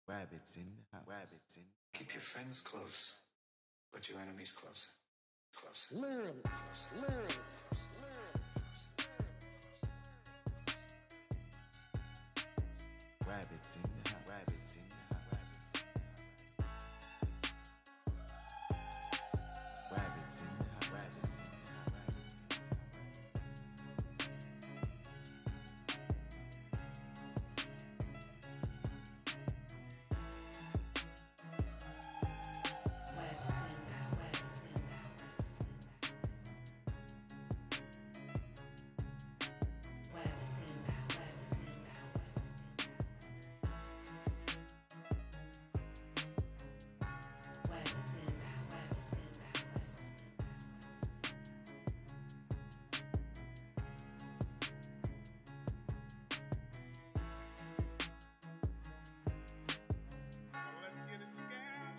Rabbits in the house. Rabbits in. Keep your friends close, but your enemies closer. Closer. Literally. Rabbits in the house. Rabbits in the house. Rabbits in the house. Rabbits in the house.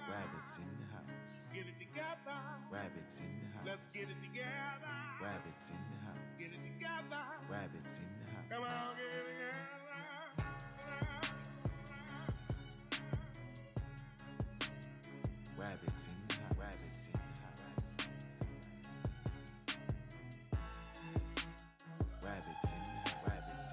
Rabbits in the house. Get it together. Rabbits in the house. Let's get it together. Rabbits in the house. Get it together. Rabbits in the house. Come on, get it together. Rabbits in the house. Rabbits in the house. Rabbits in the house. Rabbits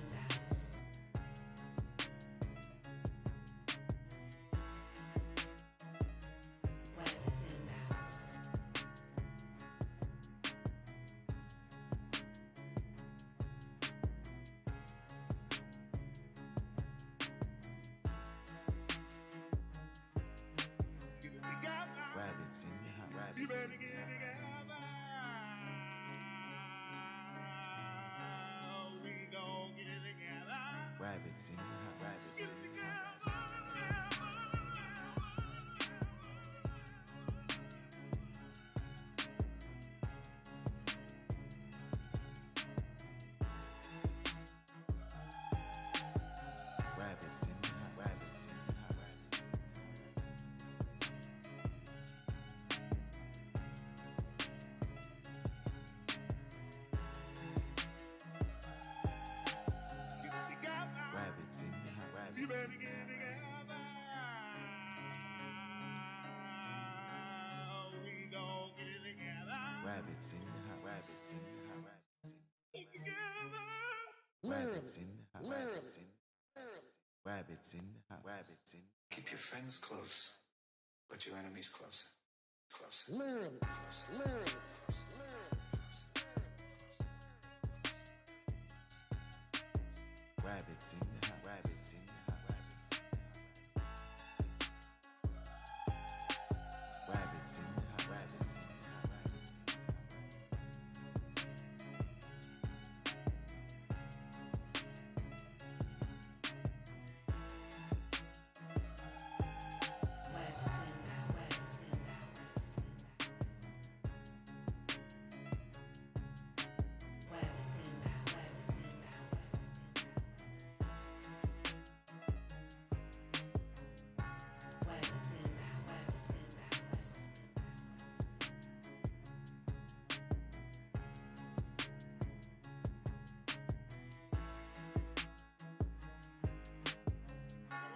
in the house. Rabbits in the house. Rabbits You in better the get it house. together. We gon' get it together. Rabbits in the house. Rabbits Get in it the together. house. Rabbits in the house. Rabbits in the house. Get it together. Rabbits in the house. Rabbits You in better the get it house. together. We gon' get it together. Rabbits in the house. Rabbits in the house. Get together. Rabbits in the house. Rabbits in the house. Rabbits in the house. Rabbits in. Keep your friends close, but your enemies closer. Closer. Literally. Rabbits in the house. Rabbits in the house. Rabbits in the house. Rabbits in the house.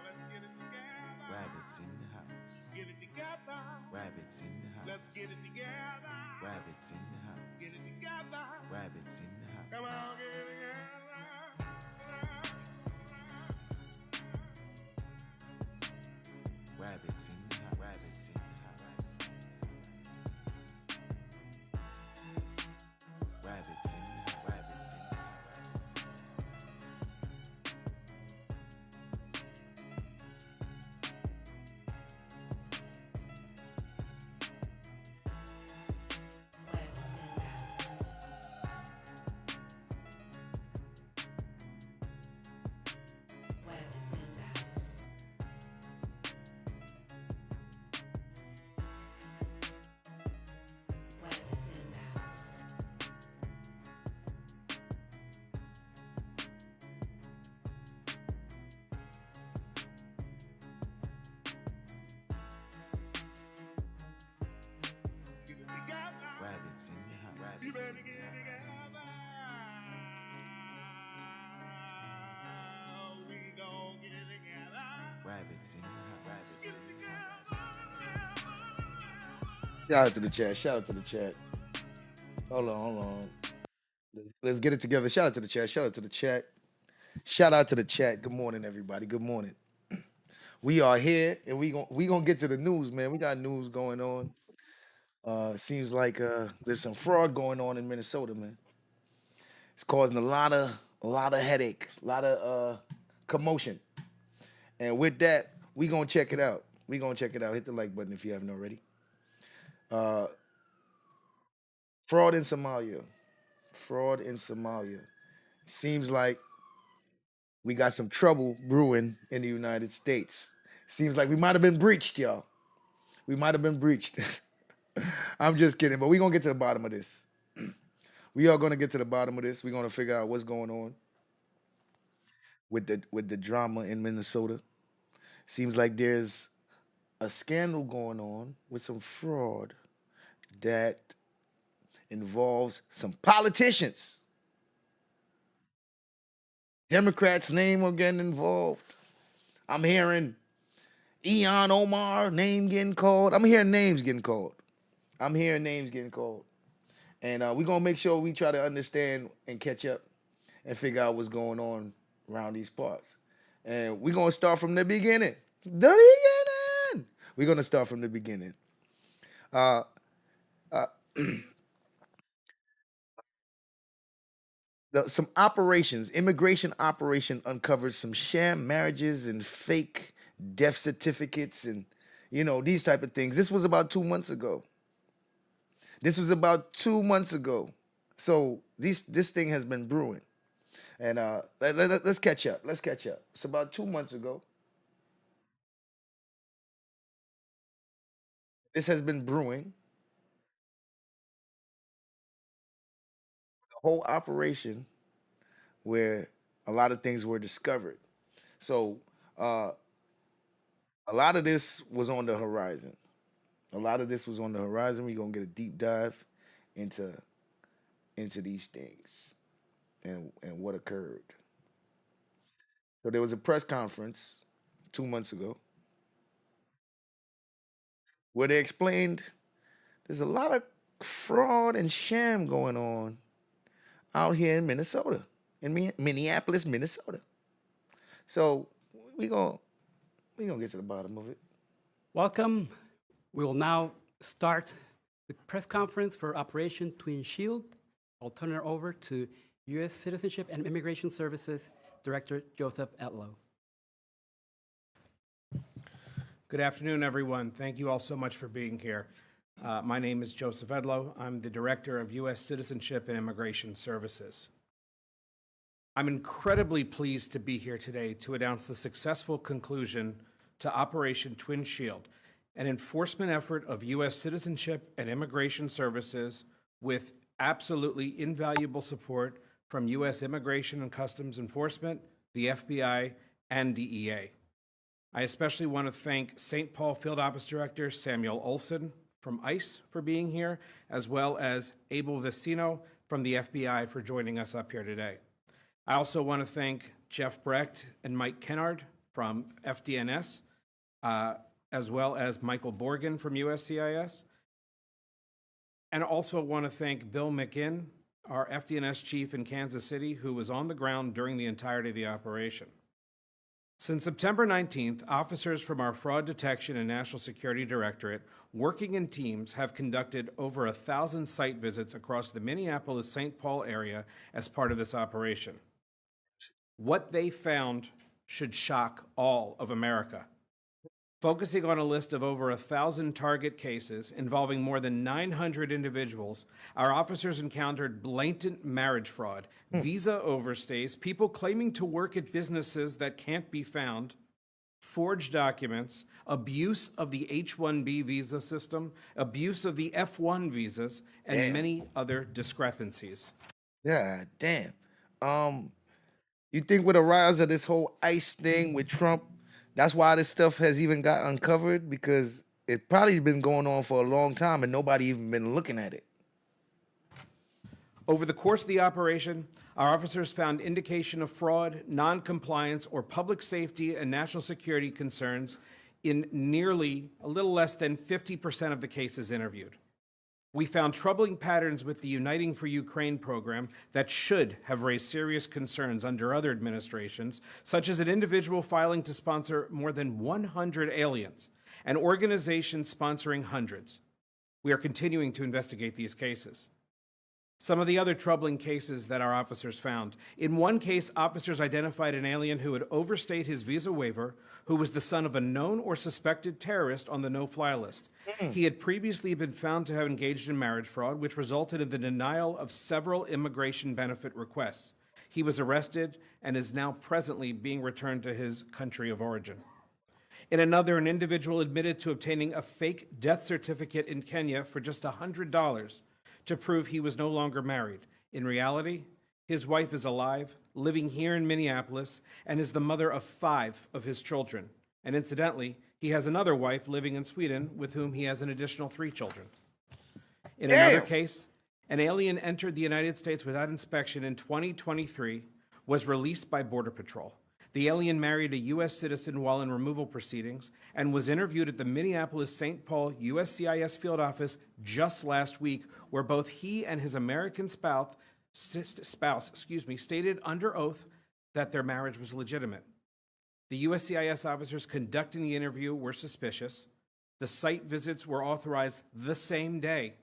Let's get it together. Rabbits in the house. Get it together. Rabbits in the house. Let's get it together. Rabbits in the house. Get it together. Rabbits in the house. Come on, get it together. Rabbits in the house. Rabbits in the house. Rabbits in the house. Rabbits in the house. Rabbits in You better get together. We gon' get it together. Rabbits in the house. Rabbits Get in it the house. Shout out to the chat. Shout out to the chat. Hold on. Let's get it together. Shout out to the chat. Shout out to the chat. Shout out to the chat. Good morning, everybody. Good morning. We are here, and we gonna get to the news, man. We got news going on. Seems like there's some fraud going on in Minnesota, man. It's causing a lot of headache, a lot of commotion. And with that, we gonna check it out. Hit the like button if you haven't already. Fraud in Somalia. Seems like we got some trouble brewing in the United States. Seems like we might have been breached, y'all. We might have been breached. I'm just kidding, but we're going to get to the bottom of this. We are going to get to the bottom of this. We're going to figure out what's going on with the drama in Minnesota. Seems like there's a scandal going on with some fraud that involves some politicians. Democrats' name are getting involved. I'm hearing Eon Omar name getting called. I'm hearing names getting called. And we're going to make sure we try to understand and catch up and figure out what's going on around these parts. And we're going to start from the beginning. We're going to start from the beginning. Some immigration operation uncovered some sham marriages and fake death certificates and, these type of things. This was about 2 months ago. So this thing has been brewing. And let's catch up. It's about 2 months ago. This has been brewing. The whole operation where a lot of things were discovered. So a lot of this was on the horizon. We're going to get a deep dive into these things and what occurred. So there was a press conference 2 months ago where they explained there's a lot of fraud and sham going on out here in Minnesota, in Minneapolis, Minnesota. So we gonna get to the bottom of it. Welcome. We will now start the press conference for Operation Twin Shield. I'll turn it over to U.S. Citizenship and Immigration Services Director Joseph Etlow. Good afternoon, everyone. Thank you all so much for being here. My name is Joseph Edlow. I'm the Director of U.S. Citizenship and Immigration Services. I'm incredibly pleased to be here today to announce the successful conclusion to Operation Twin Shield, an enforcement effort of U.S. Citizenship and Immigration Services with absolutely invaluable support from U.S. Immigration and Customs Enforcement, the FBI, and DEA. I especially want to thank St. Paul Field Office Director Samuel Olson from ICE for being here, as well as Abel Vecino from the FBI for joining us up here today. I also want to thank Jeff Brecht and Mike Kennard from FDNS, as well as Michael Borgen from USCIS. And also want to thank Bill McGinn, our FDNS chief in Kansas City, who was on the ground during the entirety of the operation. Since September 19th, officers from our Fraud Detection and National Security Directorate, working in teams, have conducted over 1,000 site visits across the Minneapolis-St. Paul area as part of this operation. What they found should shock all of America. Focusing on a list of over 1,000 target cases involving more than 900 individuals, our officers encountered blatant marriage fraud, visa overstays, people claiming to work at businesses that can't be found, forged documents, abuse of the H-1B visa system, abuse of the F-1 visas, and many other discrepancies. Yeah, damn. You think with the rise of this whole ICE thing with Trump, that's why this stuff has even got uncovered? Because it probably been going on for a long time and nobody even been looking at it. Over the course of the operation, our officers found indication of fraud, non-compliance, or public safety and national security concerns in nearly a little less than 50% of the cases interviewed. We found troubling patterns with the Uniting for Ukraine program that should have raised serious concerns under other administrations, such as an individual filing to sponsor more than 100 aliens, and organizations sponsoring hundreds. We are continuing to investigate these cases. Some of the other troubling cases that our officers found. In one case, officers identified an alien who had overstayed his visa waiver, who was the son of a known or suspected terrorist on the no-fly list. He had previously been found to have engaged in marriage fraud, which resulted in the denial of several immigration benefit requests. He was arrested and is now presently being returned to his country of origin. In another, an individual admitted to obtaining a fake death certificate in Kenya for just $100 to prove he was no longer married. In reality, his wife is alive, living here in Minneapolis, and is the mother of 5 of his children. And incidentally, he has another wife living in Sweden with whom he has an additional 3 children. In another case, an alien entered the United States without inspection in 2023, was released by Border Patrol. The alien married a U.S. citizen while in removal proceedings and was interviewed at the Minneapolis-St. Paul USCIS field office just last week, where both he and his American spouse stated under oath that their marriage was legitimate. The USCIS officers conducting the interview were suspicious. The site visits were authorized the same day.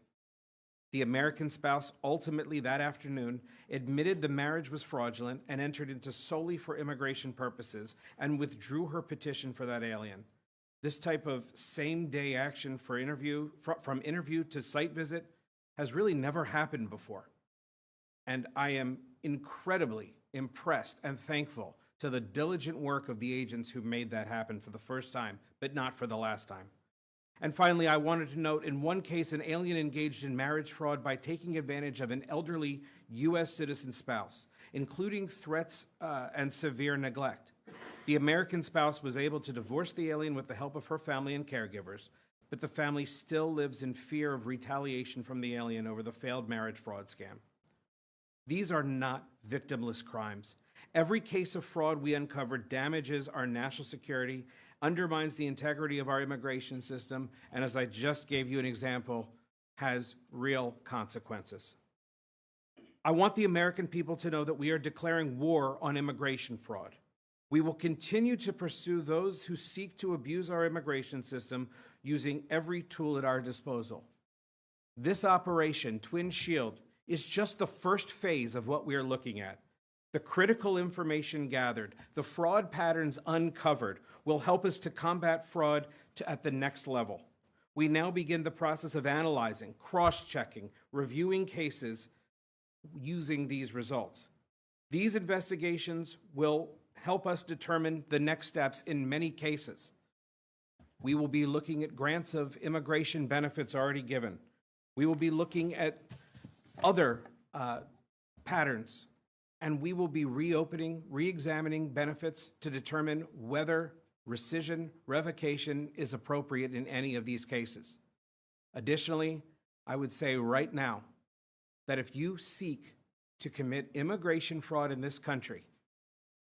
The American spouse ultimately that afternoon admitted the marriage was fraudulent and entered into solely for immigration purposes and withdrew her petition for that alien. This type of same-day action for interview, from interview to site visit has really never happened before. And I am incredibly impressed and thankful to the diligent work of the agents who made that happen for the first time, but not for the last time. And finally, I wanted to note, in one case, an alien engaged in marriage fraud by taking advantage of an elderly U.S. citizen spouse, including threats and severe neglect. The American spouse was able to divorce the alien with the help of her family and caregivers, but the family still lives in fear of retaliation from the alien over the failed marriage fraud scam. These are not victimless crimes. Every case of fraud we uncover damages our national security, undermines the integrity of our immigration system, and as I just gave you an example, has real consequences. I want the American people to know that we are declaring war on immigration fraud. We will continue to pursue those who seek to abuse our immigration system using every tool at our disposal. This operation, Twin Shield, is just the first phase of what we are looking at. The critical information gathered, the fraud patterns uncovered, will help us to combat fraud at the next level. We now begin the process of analyzing, cross-checking, reviewing cases using these results. These investigations will help us determine the next steps in many cases. We will be looking at grants of immigration benefits already given. We will be looking at other patterns, and we will be reopening, re-examining benefits to determine whether rescission, revocation is appropriate in any of these cases. Additionally, I would say right now that if you seek to commit immigration fraud in this country,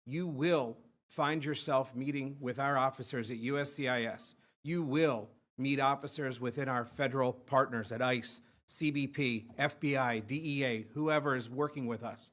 you will find yourself meeting with our officers at USCIS. You will meet officers within our federal partners at ICE, CBP, FBI, DEA, whoever is working with us.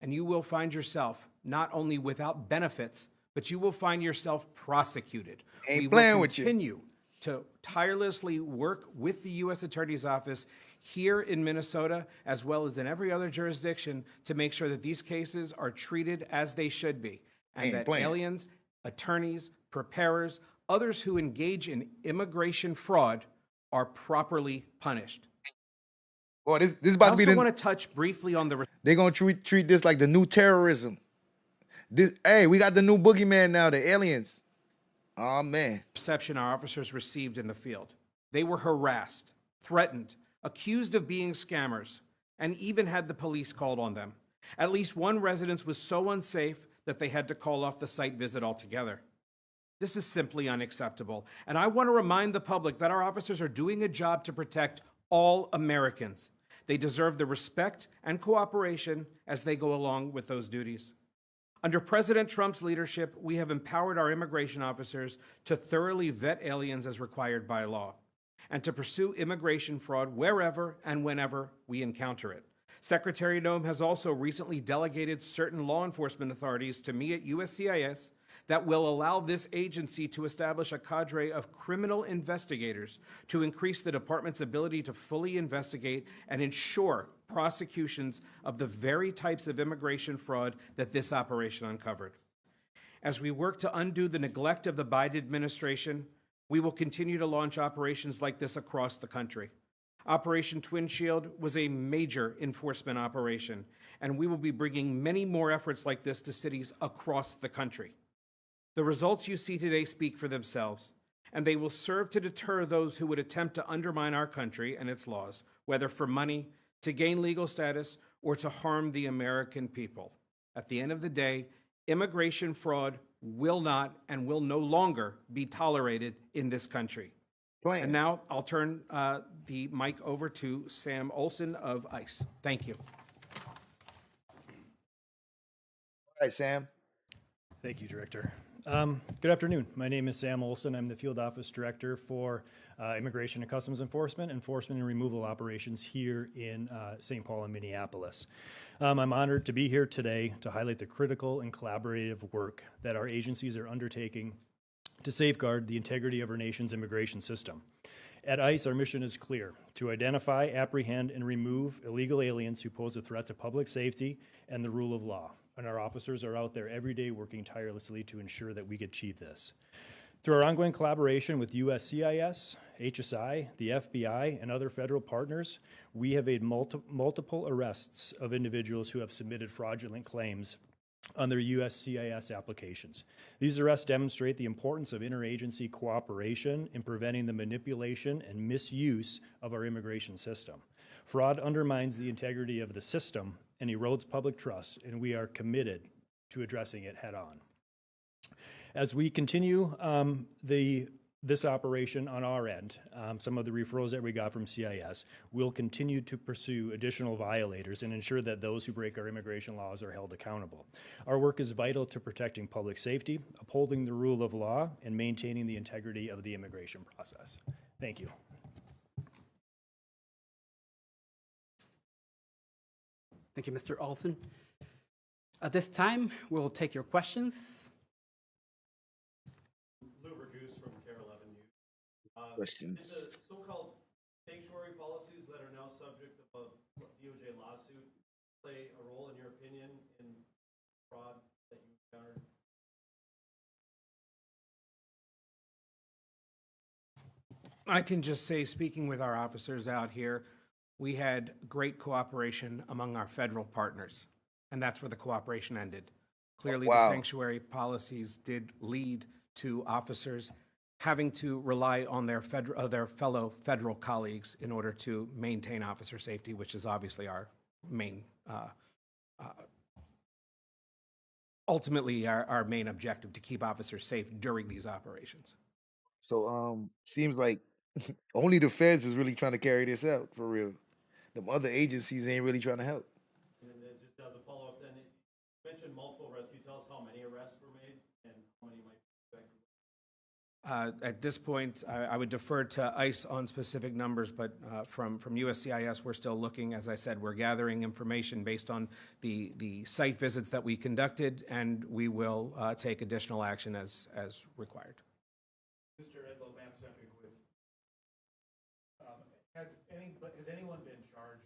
And you will find yourself not only without benefits, but you will find yourself prosecuted. We will continue to tirelessly work with the U.S. Attorney's Office here in Minnesota, as well as in every other jurisdiction, to make sure that these cases are treated as they should be, and that aliens, attorneys, preparers, others who engage in immigration fraud are properly punished. Boy, this is about to be I also want to touch briefly on the... They're going to treat this like the new terrorism. Hey, we got the new boogeyman now, the aliens. Oh, man. ...reception our officers received in the field. They were harassed, threatened, accused of being scammers, and even had the police called on them. At least one residence was so unsafe that they had to call off the site visit altogether. This is simply unacceptable, and I want to remind the public that our officers are doing a job to protect all Americans. They deserve the respect and cooperation as they go along with those duties. Under President Trump's leadership, we have empowered our immigration officers to thoroughly vet aliens as required by law and to pursue immigration fraud wherever and whenever we encounter it. Secretary Noem has also recently delegated certain law enforcement authorities to me at USCIS that will allow this agency to establish a cadre of criminal investigators to increase the department's ability to fully investigate and ensure prosecutions of the very types of immigration fraud that this operation uncovered. As we work to undo the neglect of the Biden administration, we will continue to launch operations like this across the country. Operation Twin Shield was a major enforcement operation, and we will be bringing many more efforts like this to cities across the country. The results you see today speak for themselves, and they will serve to deter those who would attempt to undermine our country and its laws, whether for money, to gain legal status, or to harm the American people. At the end of the day, immigration fraud will not and will no longer be tolerated in this country. And now I'll turn the mic over to Sam Olson of ICE. Thank you. All right, Sam. Thank you, Director. Good afternoon. My name is Sam Olson. I'm the Field Office Director for Immigration and Customs Enforcement and Removal Operations here in St. Paul and Minneapolis. I'm honored to be here today to highlight the critical and collaborative work that our agencies are undertaking to safeguard the integrity of our nation's immigration system. At ICE, our mission is clear: to identify, apprehend, and remove illegal aliens who pose a threat to public safety and the rule of law. And our officers are out there every day working tirelessly to ensure that we achieve this. Through our ongoing collaboration with USCIS, HSI, the FBI, and other federal partners, we have made multiple arrests of individuals who have submitted fraudulent claims on their USCIS applications. These arrests demonstrate the importance of interagency cooperation in preventing the manipulation and misuse of our immigration system. Fraud undermines the integrity of the system and erodes public trust, and we are committed to addressing it head on. As we continue this operation on our end, some of the referrals that we got from CIS, we'll continue to pursue additional violators and ensure that those who break our immigration laws are held accountable. Our work is vital to protecting public safety, upholding the rule of law, and maintaining the integrity of the immigration process. Thank you. Thank you, Mr. Olson. At this time, we'll take your questions. Questions. The so-called sanctuary policies that are now subject of a DOJ lawsuit play a role, in your opinion, in fraud that you encountered? I can just say, speaking with our officers out here, we had great cooperation among our federal partners, and that's where the cooperation ended. Clearly, Wow. the sanctuary policies did lead to officers having to rely on their fellow federal colleagues in order to maintain officer safety, which is obviously our main, ultimately our main objective, to keep officers safe during these operations. So seems like only the feds is really trying to carry this out for real. Them other agencies ain't really trying to help. And then just as a follow-up, then you mentioned multiple arrests. Can you tell us how many arrests were made and how many might be expected? At this point, I would defer to ICE on specific numbers, but from USCIS, we're still looking. As I said, we're gathering information based on the site visits that we conducted, and we will take additional action as required. Mr. Edlow, Matt Semig with, has anyone been charged?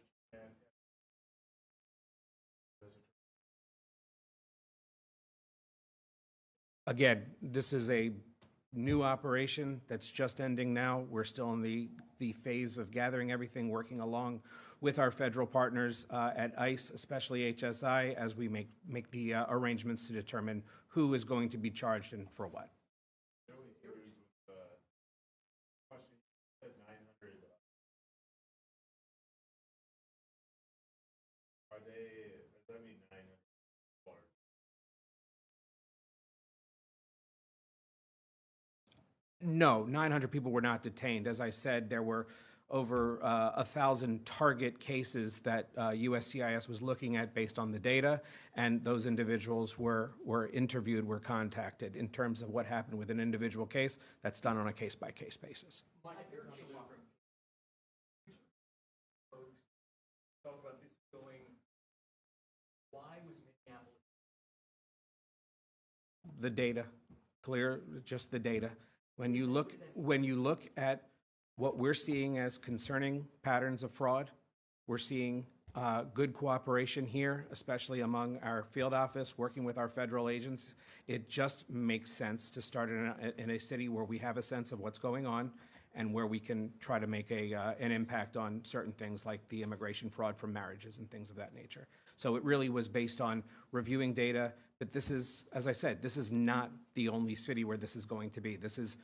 Again, this is a new operation that's just ending now. We're still in the phase of gathering everything, working along with our federal partners at ICE, especially HSI, as we make the arrangements to determine who is going to be charged and for what. No, 900 people were not detained. As I said, there were over 1,000 target cases that USCIS was looking at based on the data, and those individuals were interviewed, were contacted. In terms of what happened with an individual case, that's done on a case-by-case basis. Talk about this going, why was Minneapolis? The data, clear, just the data. When you look at what we're seeing as concerning patterns of fraud, we're seeing good cooperation here, especially among our field office, working with our federal agents. It just makes sense to start in a city where we have a sense of what's going on and where we can try to make an impact on certain things like the immigration fraud from marriages and things of that nature. So it really was based on reviewing data, but this is, as I said, this is not the only city where this is going to be. This is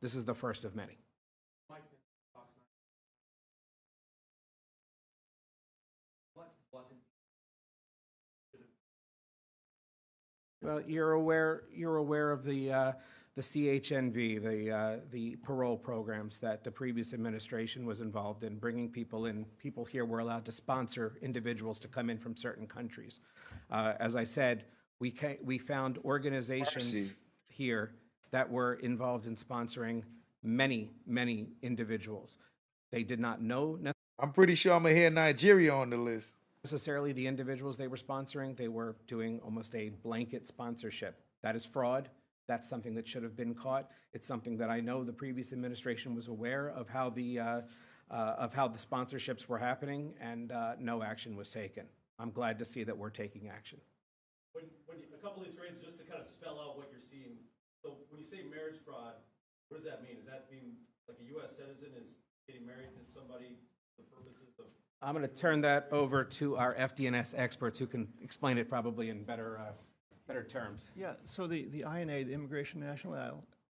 the first of many. What wasn't? Well, you're aware of the CHNV, the parole programs that the previous administration was involved in, bringing people in. People here were allowed to sponsor individuals to come in from certain countries. As I said, we found organizations here that were involved in sponsoring many individuals. They did not know I'm pretty sure I'm gonna hear Nigeria on the list. necessarily the individuals they were sponsoring. They were doing almost a blanket sponsorship. That is fraud. That's something that should have been caught. It's something that I know the previous administration was aware of how the sponsorships were happening, and no action was taken. I'm glad to see that we're taking action. When a couple of these phrases, just to kind of spell out what you're seeing. So when you say marriage fraud, what does that mean? Does that mean like a U.S. citizen is getting married to somebody for the purposes of? I'm going to turn that over to our FDNS experts who can explain it probably in better terms. Yeah, so the INA, the Immigration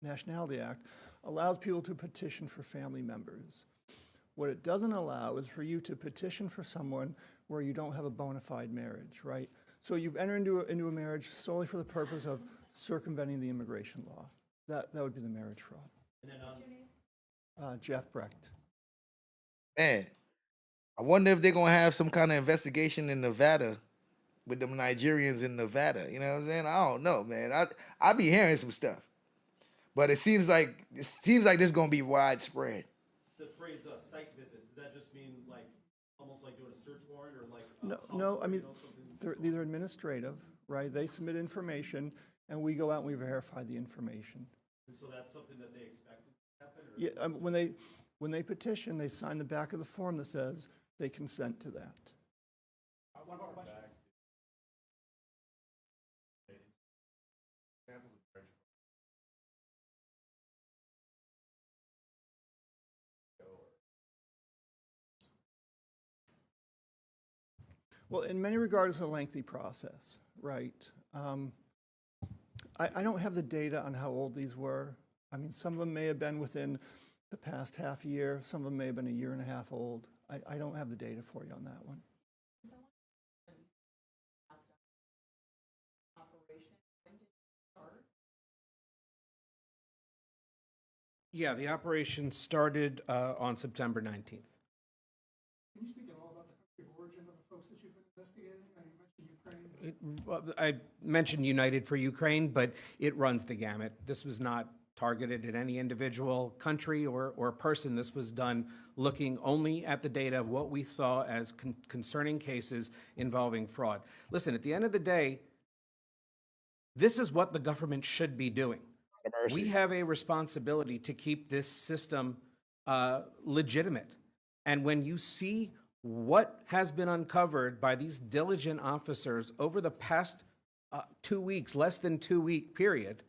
Nationality Act, allows people to petition for family members. What it doesn't allow is for you to petition for someone where you don't have a bona fide marriage, right? So you've entered into a marriage solely for the purpose of circumventing the immigration law. That would be the marriage fraud. And then Jeff Brecht. Man, I wonder if they're gonna have some kind of investigation in Nevada with them Nigerians in Nevada. You know what I'm saying? I don't know, man. I be hearing some stuff, but it seems like this is gonna be widespread. the phrase site visit, does that just mean like almost like doing a search warrant or like? No, I mean, these are administrative, right? They submit information and we go out and we verify the information. And so that's something that they expected to happen? Or? Yeah, when they petition, they sign the back of the form that says they consent to that. One more question. Well, in many regards, it's a lengthy process, right? I don't have the data on how old these were. I mean, some of them may have been within the past half year. Some of them may have been a year and a half old. I don't have the data for you on that one. Yeah, the operation started on September 19th. Can you speak at all about the country of origin of the folks that you've been investigating? I mean, you mentioned Ukraine. I mentioned United for Ukraine, but it runs the gamut. This was not targeted at any individual country or person. This was done looking only at the data of what we saw as concerning cases involving fraud. Listen, at the end of the day, this is what the government should be doing. We have a responsibility to keep this system legitimate. And when you see what has been uncovered by these diligent officers over the past 2 weeks, less than 2 week period,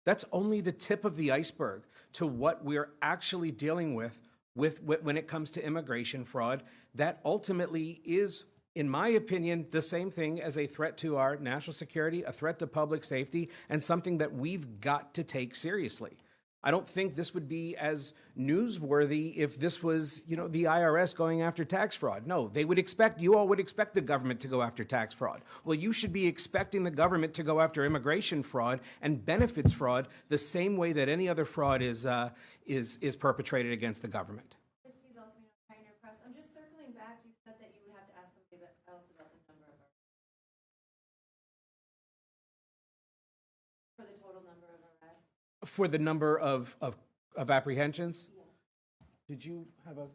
that's only the tip of the iceberg to what we're actually dealing with when it comes to immigration fraud. That ultimately is, in my opinion, the same thing as a threat to our national security, a threat to public safety, and something that we've got to take seriously. I don't think this would be as newsworthy if this was, the IRS going after tax fraud. No, you all would expect the government to go after tax fraud. Well, you should be expecting the government to go after immigration fraud and benefits fraud the same way that any other fraud is perpetrated against the government. This development For the number of apprehensions? Did you have the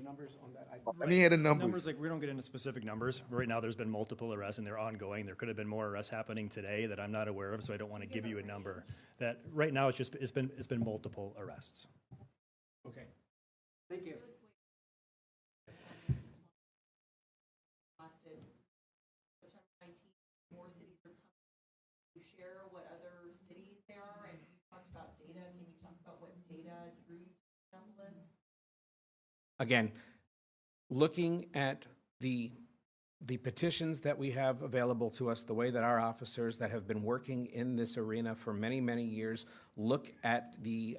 numbers on that? I need the Numbers, numbers. like, we don't get into specific numbers. Right now, there's been multiple arrests and they're ongoing. There could have been more arrests happening today that I'm not aware of, so I don't want to give you a number. That right now, it's been multiple arrests. Okay. Thank you. Lasted September 19th, more cities are coming. Can you share what other cities there are? And you talked about data. Can you talk about what data drew you to Minneapolis? Again, looking at the petitions that we have available to us, the way that our officers that have been working in this arena for many, many years look at the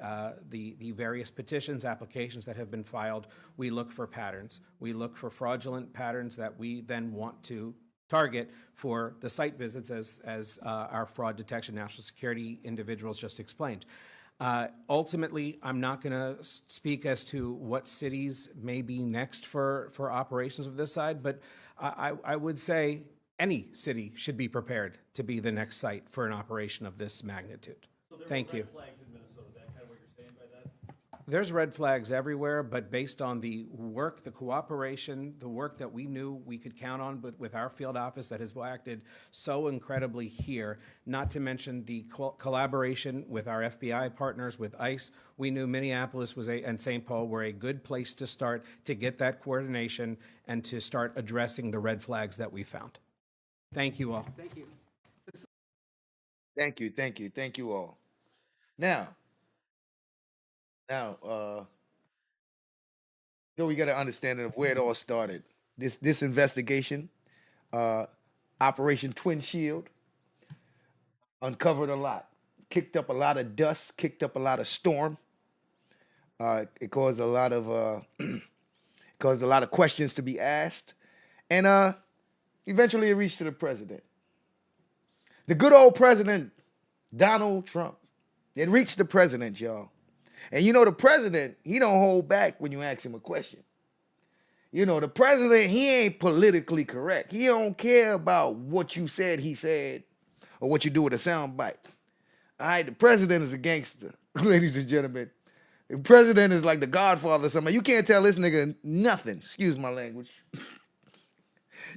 various petitions, applications that have been filed, we look for patterns. We look for fraudulent patterns that we then want to target for the site visits, as our fraud detection national security individuals just explained. Ultimately, I'm not going to speak as to what cities may be next for operations of this side, but I would say any city should be prepared to be the next site for an operation of this magnitude. So there Thank were you. red flags in Minnesota. Is that kind of what you're saying by that? There's red flags everywhere, but based on the work, the cooperation, the work that we knew we could count on with our field office that has acted so incredibly here, not to mention the collaboration with our FBI partners, with ICE, we knew Minneapolis and St. Paul were a good place to start to get that coordination and to start addressing the red flags that we found. Thank you all. Thank you. Thank you all. Now, so we got an understanding of where it all started. This investigation, Operation Twin Shield, uncovered a lot, kicked up a lot of dust, kicked up a lot of storm. It caused a lot of questions to be asked, and eventually it reached to the president, the good old president, Donald Trump. It reached the president, y'all. And you know, the president, he don't hold back when you ask him a question. You know, the president, he ain't politically correct. He don't care about what you said he said or what you do with a sound bite. All right, the president is a gangster, ladies and gentlemen. The president is like the Godfather or something. You can't tell this nigga nothing. Excuse my language.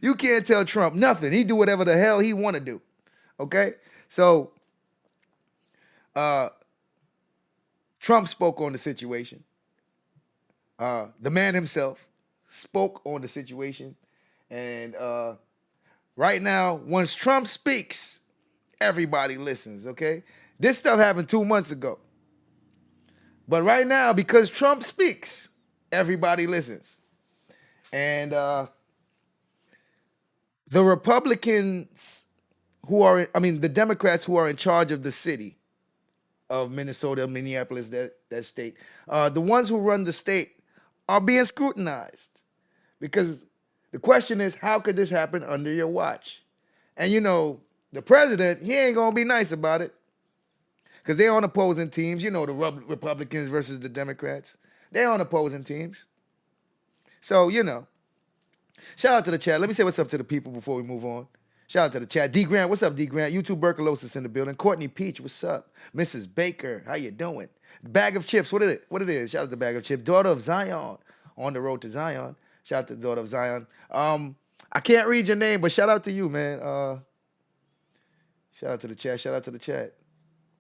You can't tell Trump nothing. He do whatever the hell he want to do. Okay? So, Trump spoke on the situation. The man himself spoke on the situation. And right now, once Trump speaks, everybody listens, okay? This stuff happened 2 months ago. But right now, because Trump speaks, everybody listens. And the Republicans the Democrats who are in charge of the city of Minnesota, Minneapolis, that state, the ones who run the state are being scrutinized. Because the question is, how could this happen under your watch? And you know, the president, he ain't gonna be nice about it. Because they're on opposing teams. You know, the Republicans versus the Democrats. They're on opposing teams. So, you know. Shout out to the chat. Let me say what's up to the people before we move on. Shout out to the chat. D. Grant, what's up, D. Grant? YouTube Tuberculosis in the building. Courtney Peach, what's up? Mrs. Baker, how you doing? Bag of Chips, what it is? Shout out to Bag of Chips. Daughter of Zion, on the road to Zion. Shout out to Daughter of Zion. I can't read your name, but shout out to you, man. Shout out to the chat. Shout out to the chat.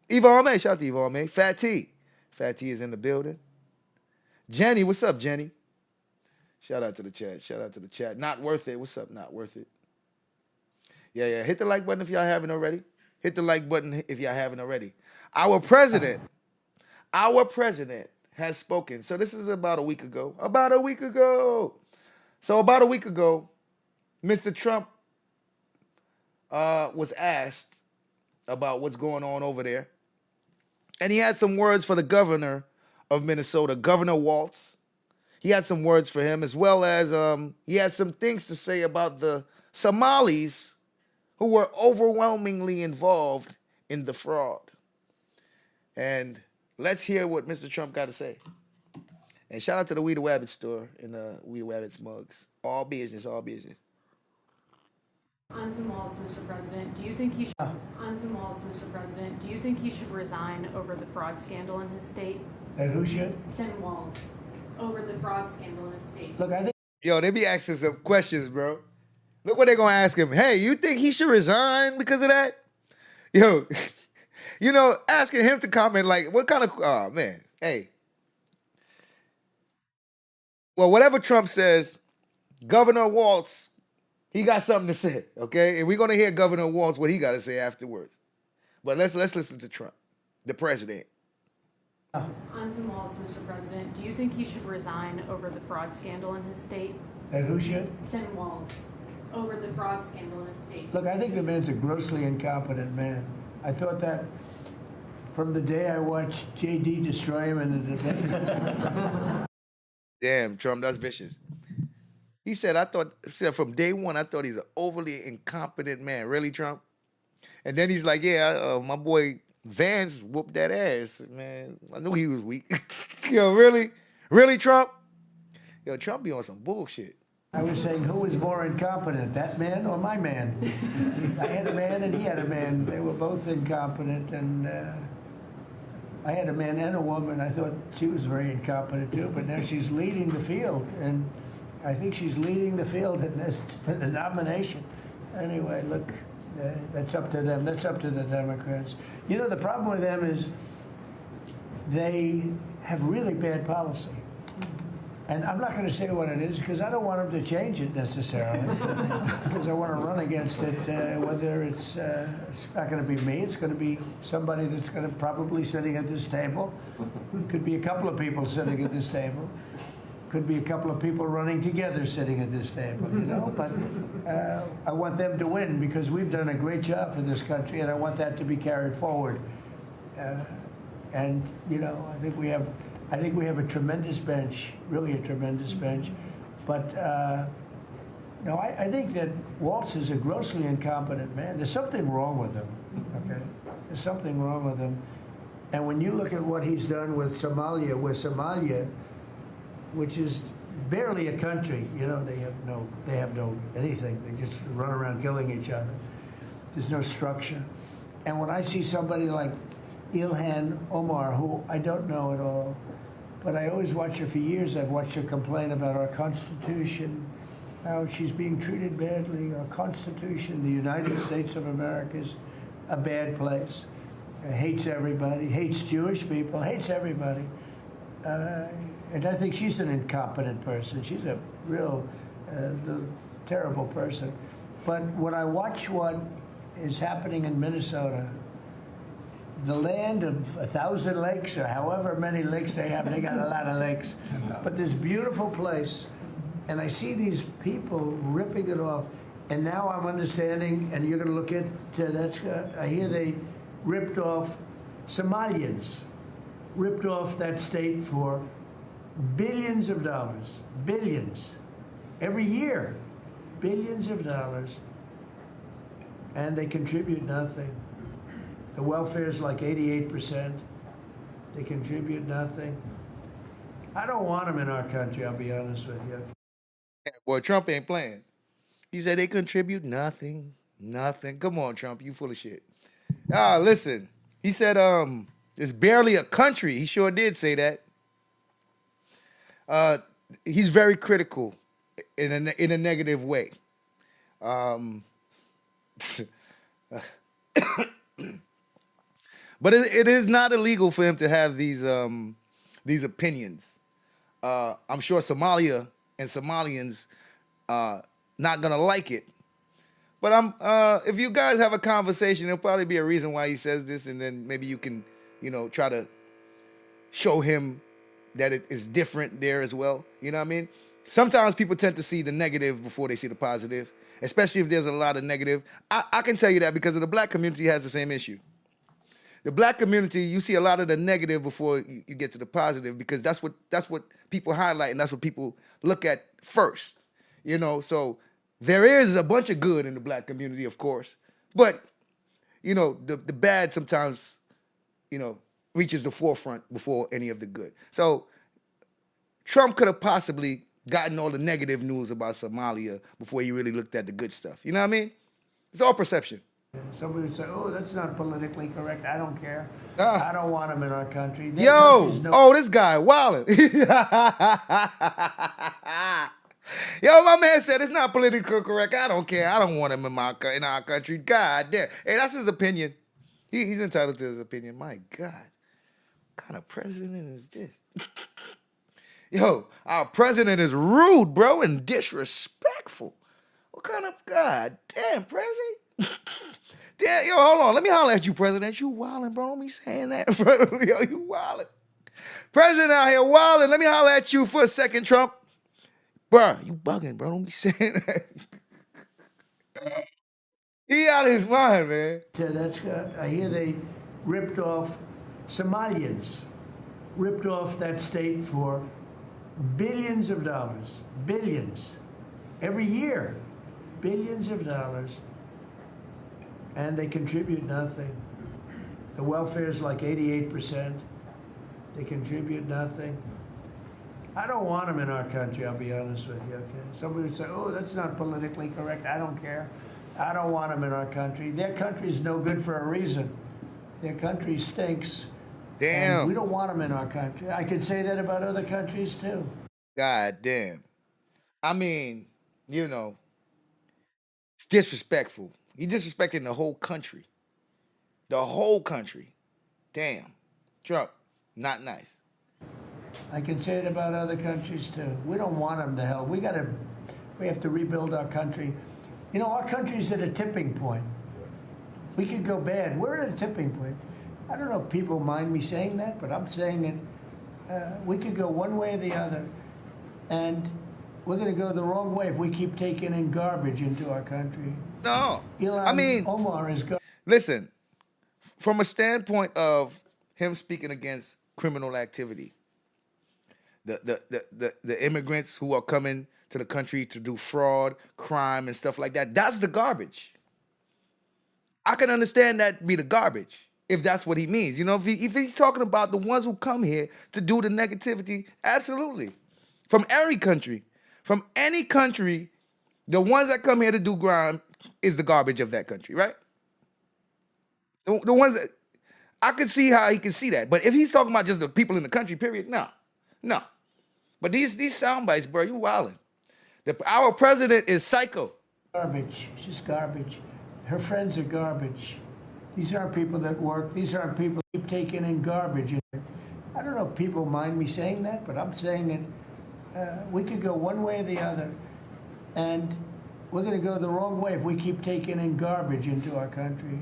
Eva Alme, shout out to Eva Alme. Fat T is in the building. Jenny, what's up, Jenny? Shout out to the chat. Shout out to the chat. Not worth it. What's up? Not worth it. Yeah. Hit the like button if y'all haven't already. Hit the like button if y'all haven't already. Our president has spoken. So this is about a week ago. So about a week ago, Mr. Trump was asked about what's going on over there. And he had some words for the governor of Minnesota, Governor Walz. He had some words for him, as well as he had some things to say about the Somalis who were overwhelmingly involved in the fraud. And let's hear what Mr. Trump got to say. And shout out to the Weeda Wabbit store and Weeda Wabbit's mugs. All business, all business. On Onto Walls, Mr. President, do you think he should, onto Walls, Mr. President, do you think he should resign over the fraud scandal in his state? And who should? Tim Walls, over the fraud scandal in his state. Look, I think. Yo, they be asking some questions, bro. Look what they're gonna ask him. Hey, you think he should resign because of that? Yo, you know, asking him to comment like, what kind of? Oh man, hey. Well, whatever Trump says, Governor Walz, he got something to say, okay? And we're gonna hear Governor Walz what he got to say afterwards. But let's listen to Trump, the president. Onto Walls, Mr. President, do you think he should resign over the fraud scandal in his state? And who should? Tim Walls, over the fraud scandal in his state. Look, I think the man's a grossly incompetent man. I thought that from the day I watched JD destroy him in the debate. Damn, Trump, that's vicious. He said, from day one, I thought he's an overly incompetent man. Really, Trump? And then he's like, yeah, my boy Vance whooped that ass, man. I knew he was weak. Yo, really? Really, Trump? Yo, Trump be on some bullshit. I was saying, who was more incompetent, that man or my man? I had a man and he had a man. They were both incompetent, and I had a man and a woman. I thought she was very incompetent too, but now she's leading the field, and I think she's leading the field for the nomination. Anyway, look, that's up to them. That's up to the Democrats. You know, the problem with them is they have really bad policy. And I'm not going to say what it is because I don't want them to change it necessarily because I want to run against it, whether it's not going to be me, it's going to be somebody that's going to probably sitting at this table. Could be a couple of people sitting at this table. Could be a couple of people running together sitting at this table, you know. But I want them to win because we've done a great job for this country, and I want that to be carried forward. And, you know, I think we have a tremendous bench, really a tremendous bench. But no, I think that Walz is a grossly incompetent man. There's something wrong with him, okay? There's something wrong with him. And when you look at what he's done with Somalia, which is barely a country, you know, they have no anything. They just run around killing each other. There's no structure. And when I see somebody like Ilhan Omar, who I don't know at all, but I always watch her for years. I've watched her complain about our Constitution, how she's being treated badly. Our Constitution, the United States of America, is a bad place. Hates everybody, hates Jewish people, hates everybody. And I think she's an incompetent person. She's a real terrible person. But when I watch what is happening in Minnesota, the land of 1,000 lakes, or however many lakes they have, they got a lot of lakes. But this beautiful place, and I see these people ripping it off, and now I'm understanding, and you're going to look at that's good. I hear they ripped off Somalians, ripped off that state for billions of dollars, billions, every year, billions of dollars, and they contribute nothing. The welfare is like 88%. They contribute nothing. I don't want them in our country, I'll be honest with you. Boy, Trump ain't playing. He said they contribute nothing, nothing. Come on, Trump, you full of shit. Listen, he said it's barely a country. He sure did say that. He's very critical in a negative way. But it is not illegal for him to have these opinions. I'm sure Somalia and Somalians not gonna like it. But if you guys have a conversation, there'll probably be a reason why he says this, and then maybe you can, try to show him that it is different there as well. You know what I mean? Sometimes people tend to see the negative before they see the positive, especially if there's a lot of negative. I can tell you that because the black community has the same issue. The black community, you see a lot of the negative before you get to the positive, because that's what people highlight, and that's what people look at first. So there is a bunch of good in the black community, of course, but the bad sometimes reaches the forefront before any of the good. So Trump could have possibly gotten all the negative news about Somalia before he really looked at the good stuff. You know what I mean? It's all perception. Somebody would say, oh, that's not politically correct. I don't care. Ah. I don't want them in our country. Their Yo, country's no- oh, this guy wildin'. Yo, my man said it's not politically correct. I don't care. I don't want him in our country. God damn. Hey, that's his opinion. He's entitled to his opinion. My God, what kind of president is this? Yo, our president is rude, bro, and disrespectful. What kind of God damn president? Damn, yo, hold on. Let me holler at you, president. You wildin', bro. Don't be saying that, bro. Yo, you wildin'. President out here wildin'. Let me holler at you for a second, Trump. Bro, you bugging, bro. Don't be saying that. He out of his mind, man. That's good. I hear they ripped off Somalians, ripped off that state for billions of dollars, billions, every year, billions of dollars, and they contribute nothing. The welfare is like 88%. They contribute nothing. I don't want them in our country, I'll be honest with you, okay? Somebody would say, oh, that's not politically correct. I don't care. I don't want them in our country. Their country's no good for a reason. Their country stinks. Damn. And we don't want them in our country. I could say that about other countries, too. God damn. I mean, you know, it's disrespectful. He's disrespecting the whole country. The whole country. Damn. Trump, not nice. I can say it about other countries too. We don't want them to hell. We have to rebuild our country. You know, our country's at a tipping point. We could go bad. We're at a tipping point. I don't know if people mind me saying that, but I'm saying it. We could go one way or the other, and we're going to go the wrong way if we keep taking in garbage into our country. No. Ilhan I mean, Omar is listen, from a standpoint of him speaking against criminal activity, the immigrants who are coming to the country to do fraud, crime, and stuff like that, that's the garbage. I can understand that be the garbage if that's what he means. You know, if he's talking about the ones who come here to do the negativity, absolutely. From every country, from any country, the ones that come here to do crime is the garbage of that country, right? The ones that, I could see how he can see that. But if he's talking about just the people in the country, period, no. But these sound bites, bro, you wildin'. Our president is psycho. garbage. She's garbage. Her friends are garbage. These aren't people that work. These aren't people who keep taking in garbage. I don't know if people mind me saying that, but I'm saying it. We could go one way or the other, and we're going to go the wrong way if we keep taking in garbage into our country.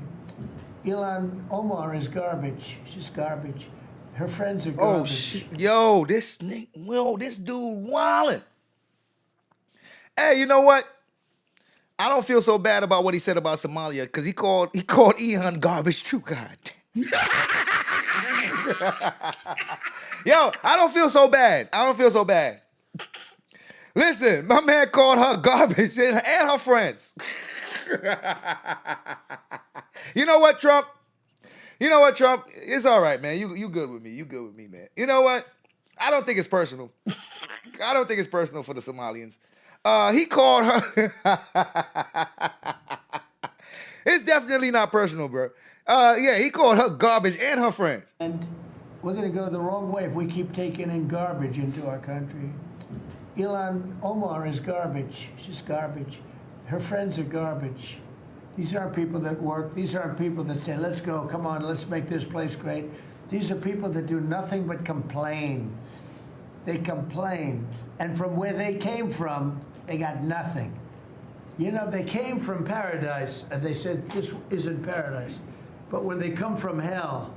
Ilhan Omar is garbage. She's garbage. Her friends are garbage. Oh, shit. Yo, this dude wildin'. Hey, you know what? I don't feel so bad about what he said about Somalia because he called Ilhan garbage too. God. Yo, I don't feel so bad. Listen, my man called her garbage and her friends. You know what, Trump? It's all right, man. You good with me. You good with me, man. You know what? I don't think it's personal. I don't think it's personal for the Somalians. He called her. It's definitely not personal, bro. Yeah, he called her garbage and her friends. And we're going to go the wrong way if we keep taking in garbage into our country. Ilhan Omar is garbage. She's garbage. Her friends are garbage. These aren't people that work. These aren't people that say, let's go, come on, let's make this place great. These are people that do nothing but complain. They complain. And from where they came from, they got nothing. You know, they came from paradise, and they said, this isn't paradise. But when they come from hell,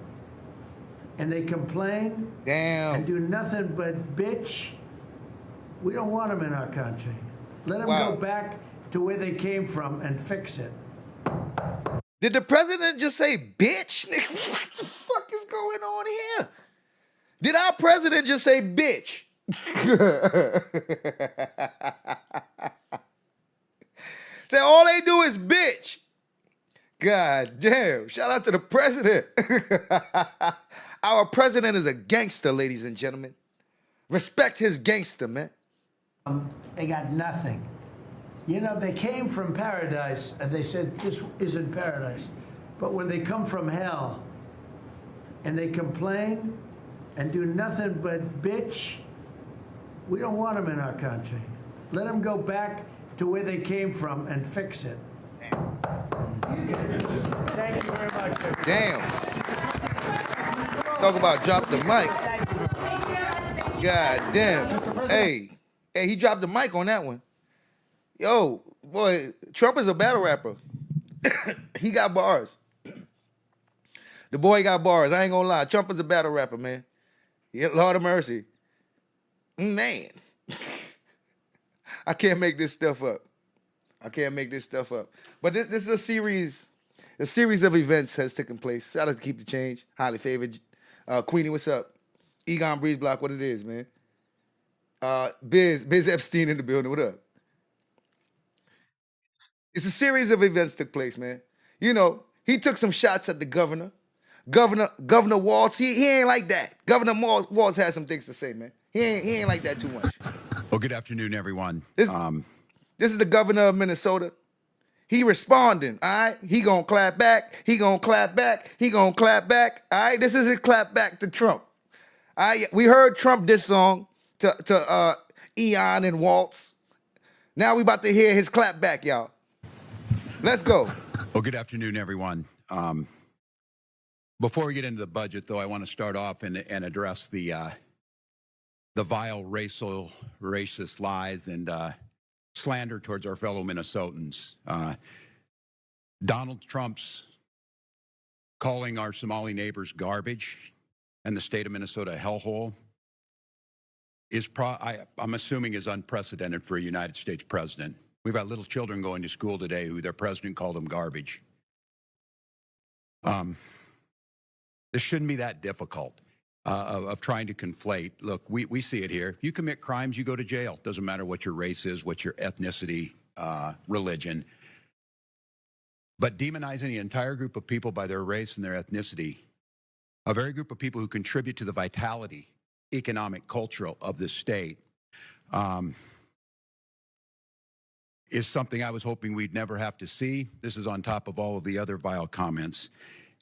and they complain, and do nothing but bitch, we don't want them in our country. Let them go back to where they came from and fix it. Did the president just say bitch? What the fuck is going on here? Did our president just say bitch? Say all they do is bitch. God damn. Shout out to the president. Our president is a gangster, ladies and gentlemen. Respect his gangster, man. They got nothing. You know, they came from paradise and they said, this isn't paradise. But when they come from hell and they complain and do nothing but bitch, we don't want them in our country. Let them go back to where they came from and fix it. Thank you very much. Damn. Talk about drop the mic. God damn. Hey, he dropped the mic on that one. Yo, boy, Trump is a battle rapper. He got bars. The boy got bars. I ain't gonna lie. Trump is a battle rapper, man. Yeah, Lord of mercy. Man. I can't make this stuff up. But this is a series of events has taken place. Shout out to Keep the Change. Highly favored. Queenie, what's up? Egon Breeze Block, what it is, man. Biz Epstein in the building, what up? It's a series of events took place, man. You know, he took some shots at the governor. Governor Walz, he ain't like that. Governor Walz has some things to say, man. He ain't like that too much. Well, good afternoon, everyone. This is the governor of Minnesota. He responding, all right? He gonna clap back. He gonna clap back. All right? This isn't clap back to Trump. All right? We heard Trump diss song to Eon and Waltz. Now we about to hear his clap back, y'all. Let's go. Well, good afternoon, everyone. Before we get into the budget, though, I want to start off and address the vile racist lies and slander towards our fellow Minnesotans. Donald Trump's calling our Somali neighbors garbage and the state of Minnesota a hellhole is, I'm assuming, is unprecedented for a United States president. We've got little children going to school today who their president called them garbage. This shouldn't be that difficult of trying to conflate. Look, we see it here. If you commit crimes, you go to jail. Doesn't matter what your race is, what your ethnicity, religion. But demonizing the entire group of people by their race and their ethnicity, a very group of people who contribute to the vitality, economic, cultural of this state, is something I was hoping we'd never have to see. This is on top of all of the other vile comments.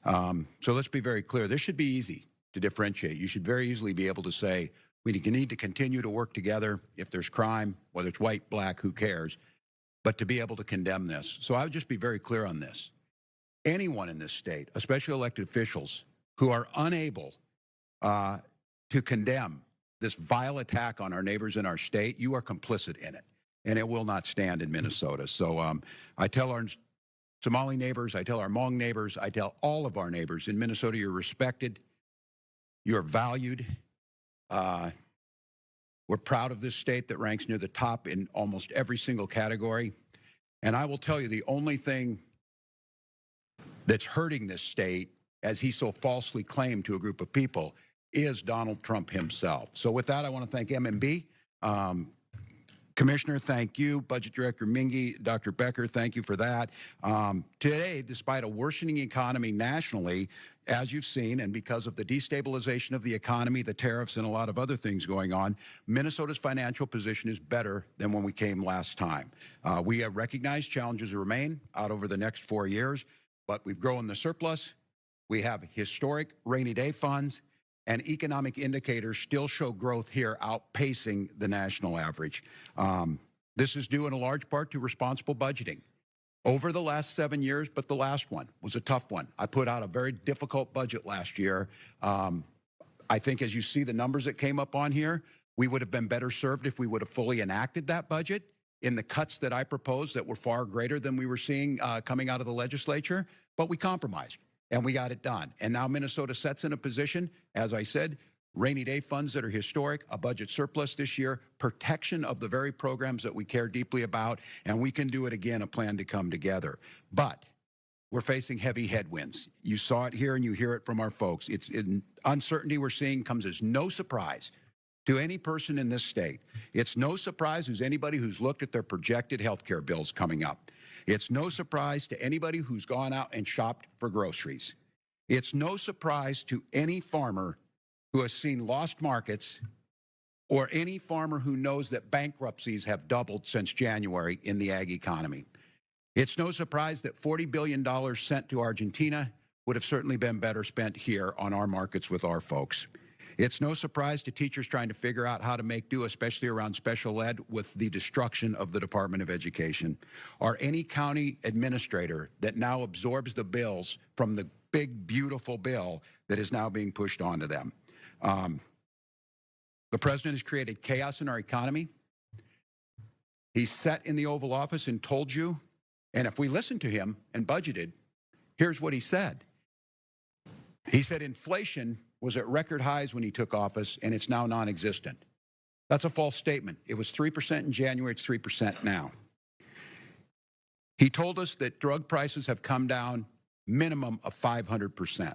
So let's be very clear. This should be easy to differentiate. You should very easily be able to say, we need to continue to work together. If there's crime, whether it's white, black, who cares, but to be able to condemn this. So I would just be very clear on this. Anyone in this state, especially elected officials, who are unable to condemn this vile attack on our neighbors in our state, you are complicit in it, and it will not stand in Minnesota. So I tell our Somali neighbors, I tell our Hmong neighbors, I tell all of our neighbors in Minnesota, you're respected, you're valued. We're proud of this state that ranks near the top in almost every single category. And I will tell you, the only thing that's hurting this state, as he so falsely claimed to a group of people, is Donald Trump himself. So with that, I want to thank MMB. Commissioner, thank you. Budget Director Mingy, Dr. Becker, thank you for that. Today, despite a worsening economy nationally, as you've seen, and because of the destabilization of the economy, the tariffs, and a lot of other things going on, Minnesota's financial position is better than when we came last time. We have recognized challenges remain out over the next 4 years, but we've grown the surplus. We have historic rainy day funds, and economic indicators still show growth here outpacing the national average. This is due in a large part to responsible budgeting. Over the last 7 years, but the last one was a tough one. I put out a very difficult budget last year. I think as you see the numbers that came up on here, we would have been better served if we would have fully enacted that budget in the cuts that I proposed that were far greater than we were seeing coming out of the legislature, but we compromised. And we got it done. And now Minnesota sets in a position, as I said, rainy day funds that are historic, a budget surplus this year, protection of the very programs that we care deeply about, and we can do it again, a plan to come together. But we're facing heavy headwinds. You saw it here and you hear it from our folks. Uncertainty we're seeing comes as no surprise to any person in this state. It's no surprise to anybody who's looked at their projected health care bills coming up. It's no surprise to anybody who's gone out and shopped for groceries. It's no surprise to any farmer who has seen lost markets or any farmer who knows that bankruptcies have doubled since January in the ag economy. It's no surprise that $40 billion sent to Argentina would have certainly been better spent here on our markets with our folks. It's no surprise to teachers trying to figure out how to make do, especially around special ed, with the destruction of the Department of Education, or any county administrator that now absorbs the bills from the big, beautiful bill that is now being pushed onto them. The president has created chaos in our economy. He's sat in the Oval Office and told you, and if we listened to him and budgeted, here's what he said. He said inflation was at record highs when he took office, and it's now non-existent. That's a false statement. It was 3% in January, it's 3% now. He told us that drug prices have come down minimum of 500%.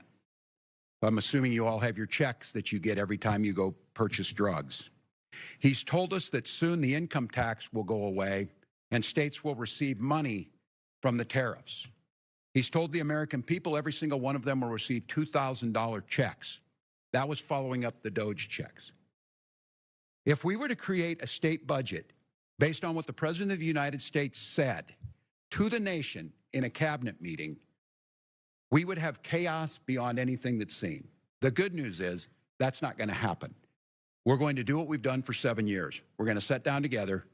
I'm assuming you all have your checks that you get every time you go purchase drugs. He's told us that soon the income tax will go away and states will receive money from the tariffs. He's told the American people every single one of them will receive $2,000 checks. That was following up the Doge checks. If we were to create a state budget based on what the President of the United States said to the nation in a cabinet meeting, we would have chaos beyond anything that's seen. The good news is that's not going to happen. We're going to do what we've done for 7 years. We're going to sit down together.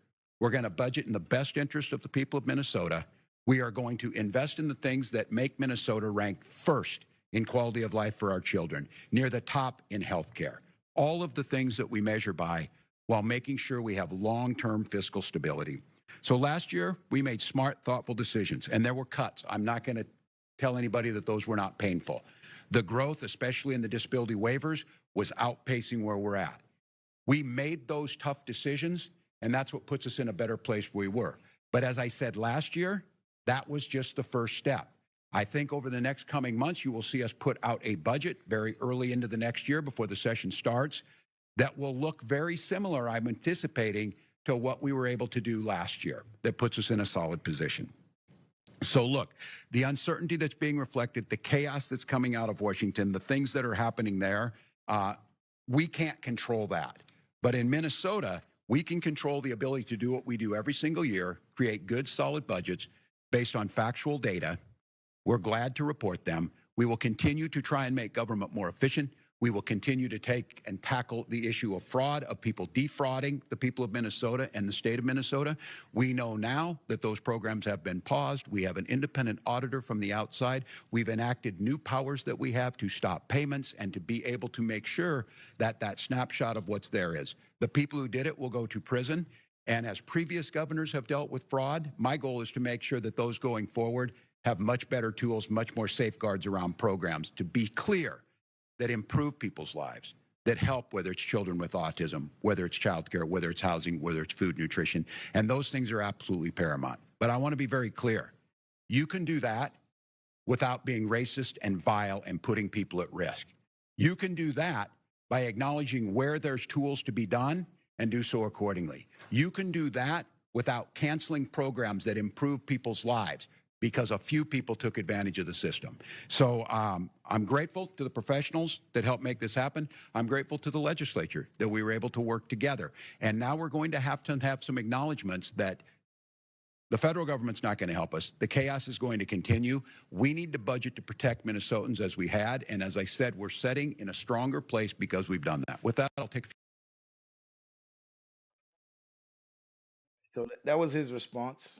We're going to budget in the best interest of the people of Minnesota. We are going to invest in the things that make Minnesota rank first in quality of life for our children, near the top in healthcare. All of the things that we measure by while making sure we have long-term fiscal stability. So last year, we made smart, thoughtful decisions, and there were cuts. I'm not going to tell anybody that those were not painful. The growth, especially in the disability waivers, was outpacing where we're at. We made those tough decisions, and that's what puts us in a better place where we were. But as I said last year, that was just the first step. I think over the next coming months, you will see us put out a budget very early into the next year before the session starts that will look very similar, I'm anticipating, to what we were able to do last year. That puts us in a solid position. So look, the uncertainty that's being reflected, the chaos that's coming out of Washington, the things that are happening there, we can't control that. But in Minnesota, we can control the ability to do what we do every single year, create good, solid budgets based on factual data. We're glad to report them. We will continue to try and make government more efficient. We will continue to take and tackle the issue of fraud, of people defrauding the people of Minnesota and the state of Minnesota. We know now that those programs have been paused. We have an independent auditor from the outside. We've enacted new powers that we have to stop payments and to be able to make sure that that snapshot of what's there is. The people who did it will go to prison. And as previous governors have dealt with fraud, my goal is to make sure that those going forward have much better tools, much more safeguards around programs to be clear that improve people's lives, that help, whether it's children with autism, whether it's childcare, whether it's housing, whether it's food, nutrition, and those things are absolutely paramount. But I want to be very clear. You can do that without being racist and vile and putting people at risk. You can do that by acknowledging where there's tools to be done and do so accordingly. You can do that without canceling programs that improve people's lives because a few people took advantage of the system. So I'm grateful to the professionals that helped make this happen. I'm grateful to the legislature that we were able to work together. And now we're going to have some acknowledgments that the federal government's not going to help us. The chaos is going to continue. We need to budget to protect Minnesotans as we had. And as I said, we're setting in a stronger place because we've done that. With that, I'll take. So that was his response.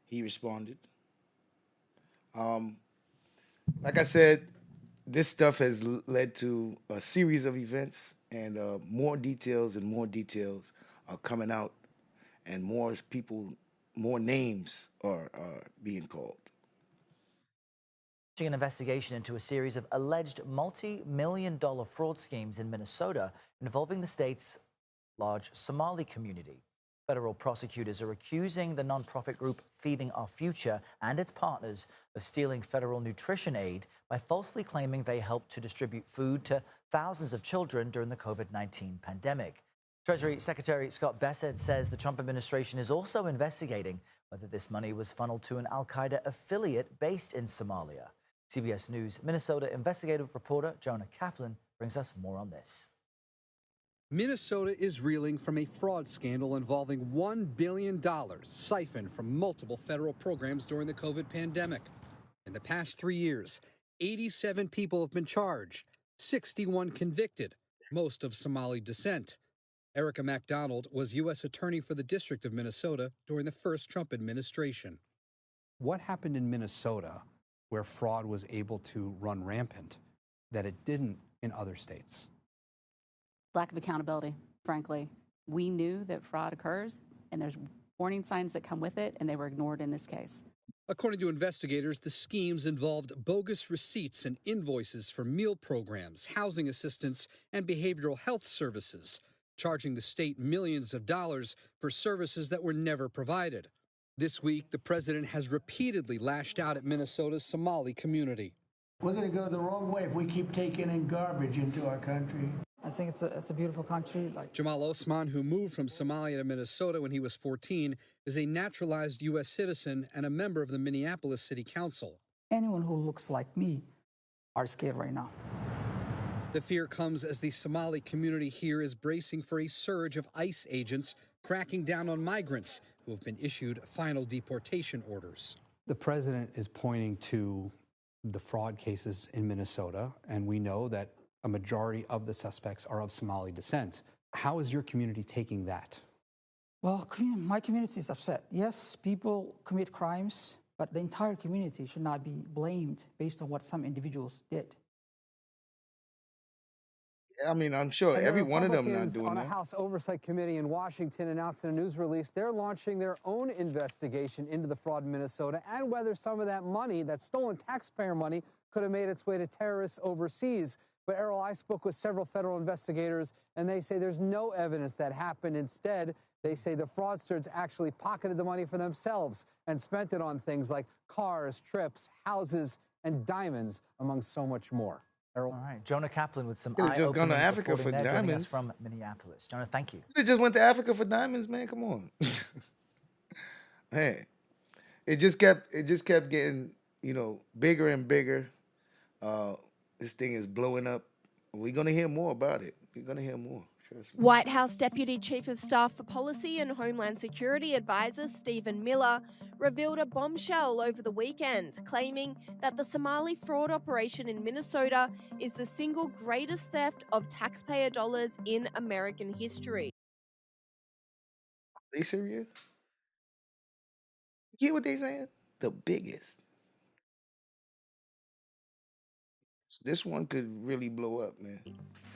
He responded. Like I said, this stuff has led to a series of events, and more details are coming out, and more people, more names are being called. An investigation into a series of alleged multi-million-dollar fraud schemes in Minnesota involving the state's large Somali community. Federal prosecutors are accusing the nonprofit group Feeding Our Future and its partners of stealing federal nutrition aid by falsely claiming they helped to distribute food to thousands of children during the COVID-19 pandemic. Treasury Secretary Scott Bessent says the Trump administration is also investigating whether this money was funneled to an al-Qaeda affiliate based in Somalia. CBS News Minnesota investigative reporter Jonah Kaplan brings us more on this. Minnesota is reeling from a fraud scandal involving $1 billion siphoned from multiple federal programs during the COVID pandemic. In the past 3 years, 87 people have been charged, 61 convicted, most of Somali descent. Erica MacDonald was U.S. Attorney for the District of Minnesota during the first Trump administration. What happened in Minnesota where fraud was able to run rampant that it didn't in other states? Lack of accountability, frankly. We knew that fraud occurs, and there's warning signs that come with it, and they were ignored in this case. According to investigators, the schemes involved bogus receipts and invoices for meal programs, housing assistance, and behavioral health services, charging the state millions of dollars for services that were never provided. This week, the president has repeatedly lashed out at Minnesota's Somali community. We're going to go the wrong way if we keep taking in garbage into our country. I think it's a beautiful country. Jamal Osman, who moved from Somalia to Minnesota when he was 14, is a naturalized U.S. citizen and a member of the Minneapolis City Council. Anyone who looks like me are scared right now. The fear comes as the Somali community here is bracing for a surge of ICE agents cracking down on migrants who have been issued final deportation orders. The president is pointing to the fraud cases in Minnesota, and we know that a majority of the suspects are of Somali descent. How is your community taking that? Well, my community is upset. Yes, people commit crimes, but the entire community should not be blamed based on what some individuals did. I mean, I'm sure And every the one of them not Republicans doing on a that. House Oversight Committee in Washington announced in a news release they're launching their own investigation into the fraud in Minnesota and whether some of that money, that stolen taxpayer money, could have made its way to terrorists overseas. But Errol, I spoke with several federal investigators, and they say there's no evidence that happened. Instead, they say the fraudsters actually pocketed the money for themselves and spent it on things like cars, trips, houses, and diamonds, among so much more. Errol? All right, Jonah Kaplan with some Could've just gone to eye-opening Africa reporting for there, joining us diamonds. from Minneapolis. Jonah, thank you. They just went to Africa for diamonds, man. Come on. Hey, it just kept getting, bigger and bigger. This thing is blowing up. We're gonna hear more about it. We're gonna hear more. Trust me. White House Deputy Chief of Staff for Policy and Homeland Security Advisor Stephen Miller revealed a bombshell over the weekend, claiming that the Somali fraud operation in Minnesota is the single greatest theft of taxpayer dollars in American history. They serious? You hear what they saying? The biggest. This one could really blow up, man.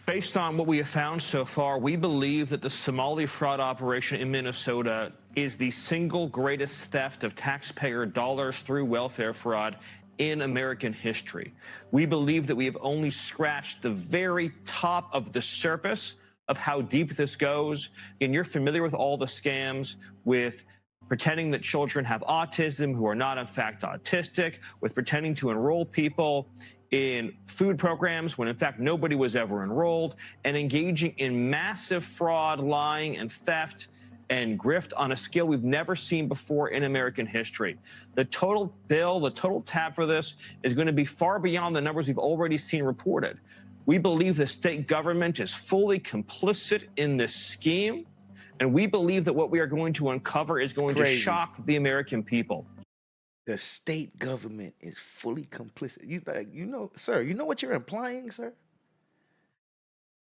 Based on what we have found so far, we believe that the Somali fraud operation in Minnesota is the single greatest theft of taxpayer dollars through welfare fraud in American history. We believe that we have only scratched the very top of the surface of how deep this goes. And you're familiar with all the scams with pretending that children have autism who are not in fact autistic, with pretending to enroll people in food programs when in fact nobody was ever enrolled, and engaging in massive fraud, lying, and theft and grift on a scale we've never seen before in American history. The total bill, the total tab for this is going to be far beyond the numbers we've already seen reported. We believe the state government is fully complicit in this scheme, and we believe that what we are going to uncover is going to shock the American people. The state government is fully complicit. Sir, you know what you're implying, sir?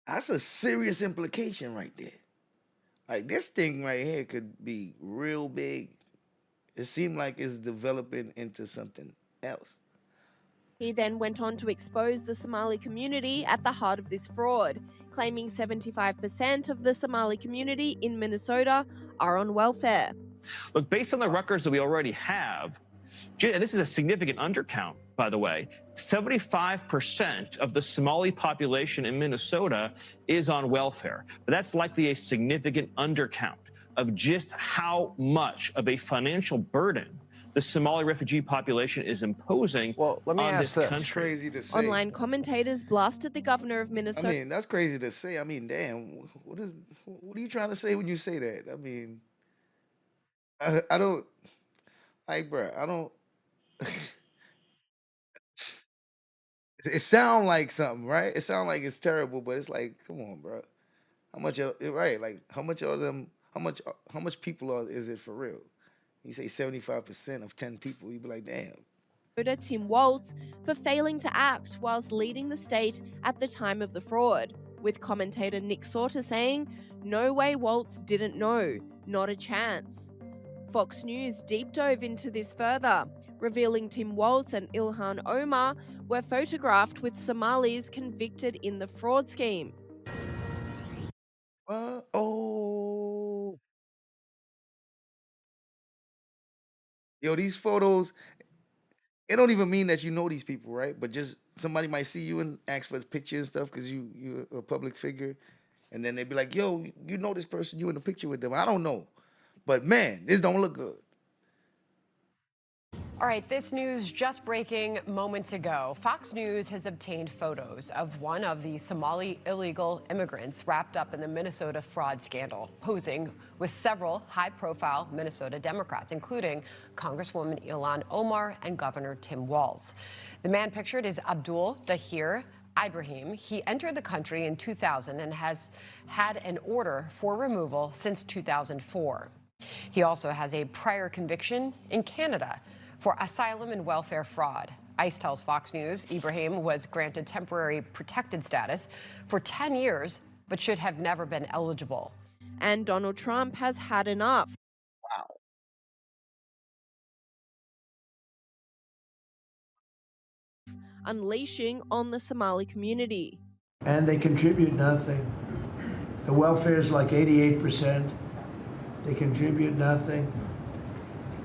That's a serious implication right there. Like, this thing right here could be real big. It seemed like it's developing into something else. He then went on to expose the Somali community at the heart of this fraud, claiming 75% of the Somali community in Minnesota are on welfare. Look, based on the records that we already have, and this is a significant undercount, by the way, 75% of the Somali population in Minnesota is on welfare. But that's likely a significant undercount of just how much of a financial burden the Somali refugee population is imposing on this country. Crazy to say. Online commentators blasted the governor of Minnesota. I mean, that's crazy to say. I mean, damn, what are you trying to say when you say that? I mean, I don't, like, bro, I don't. It sound like something, right? It sound like it's terrible, but it's like, come on, bro. How much of right? Like how much of them? How much people is it for real? You say 75% of 10 people, you'd be like, damn. Tim Walz for failing to act whilst leading the state at the time of the fraud, with commentator Nick Sauter saying, "No way Walz didn't know, not a chance." Fox News deep dove into this further, revealing Tim Walz and Ilhan Omar were photographed with Somalis convicted in the fraud scheme. Oh. Yo, these photos, it don't even mean that you know these people, right? But just somebody might see you and ask for the picture and stuff because you're a public figure. And then they'd be like, yo, you know this person, you in the picture with them. I don't know. But man, this don't look good. All right, this news just breaking moments ago. Fox News has obtained photos of one of the Somali illegal immigrants wrapped up in the Minnesota fraud scandal, posing with several high-profile Minnesota Democrats, including Congresswoman Ilhan Omar and Governor Tim Walz. The man pictured is Abdul Dahir Ibrahim. He entered the country in 2000 and has had an order for removal since 2004. He also has a prior conviction in Canada for asylum and welfare fraud. ICE tells Fox News Ibrahim was granted temporary protected status for 10 years, but should have never been eligible. And Donald Trump has had enough. Wow. Unleashing on the Somali community. And they contribute nothing. The welfare is like 88%. They contribute nothing.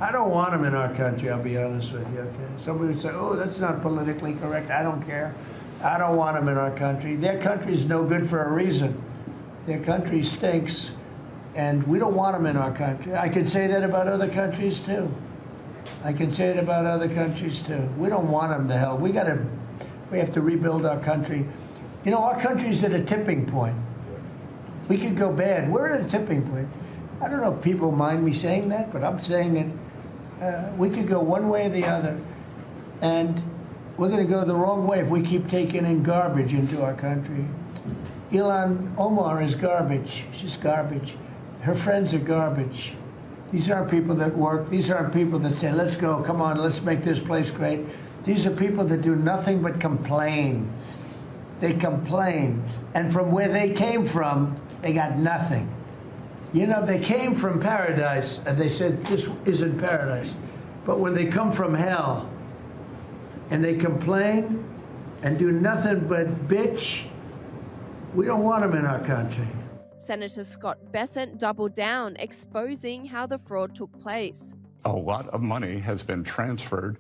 I don't want them in our country, I'll be honest with you, okay? Somebody would say, oh, that's not politically correct. I don't care. I don't want them in our country. Their country's no good for a reason. Their country stinks, and we don't want them in our country. I could say that about other countries, too. I can say it about other countries, too. We don't want them to hell. We have to rebuild our country. You know, our country's at a tipping point. We could go bad. We're at a tipping point. I don't know if people mind me saying that, but I'm saying it. We could go one way or the other, and we're going to go the wrong way if we keep taking in garbage into our country. Ilhan Omar is garbage. She's garbage. Her friends are garbage. These aren't people that work. These aren't people that say, let's go, come on, let's make this place great. These are people that do nothing but complain. They complain. And from where they came from, they got nothing. You know, they came from paradise, and they said, this isn't paradise. But when they come from hell, and they complain and do nothing but bitch, we don't want them in our country. Senator Scott Bessent doubled down, exposing how the fraud took place. A lot of money has been transferred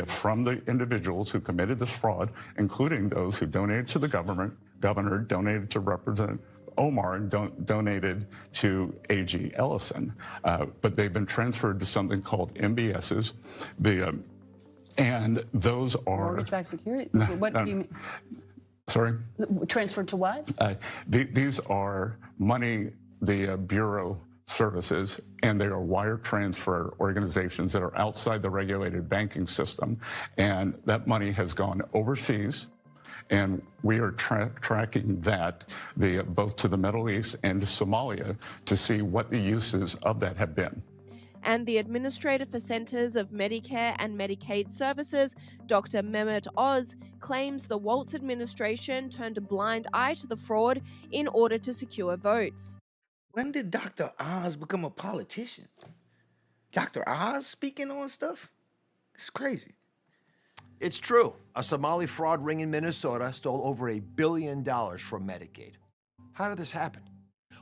from the individuals who committed this fraud, including those who donated to the governor donated to Representative Omar, and donated to A.G. Ellison. But they've been transferred to something called MBSs. And those are... Mortgage-backed security? No, What do you mean? Sorry? Transferred to what? These are money the Bureau services, and they are wire transfer organizations that are outside the regulated banking system. And that money has gone overseas. And we are tracking that both to the Middle East and to Somalia to see what the uses of that have been. And the Administrator for Centers of Medicare and Medicaid Services, Dr. Mehmet Oz, claims the Walz administration turned a blind eye to the fraud in order to secure votes. When did Dr. Oz become a politician? Dr. Oz speaking on stuff? It's crazy. It's true. A Somali fraud ring in Minnesota stole over $1 billion from Medicaid. How did this happen?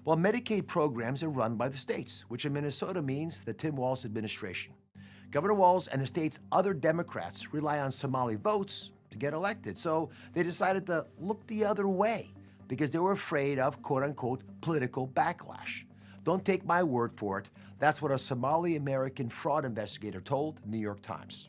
Well, Medicaid programs are run by the states, which in Minnesota means the Tim Walz administration. Governor Walz and the state's other Democrats rely on Somali votes to get elected, so they decided to look the other way because they were afraid of, quote-unquote, political backlash. Don't take my word for it. That's what a Somali-American fraud investigator told the New York Times.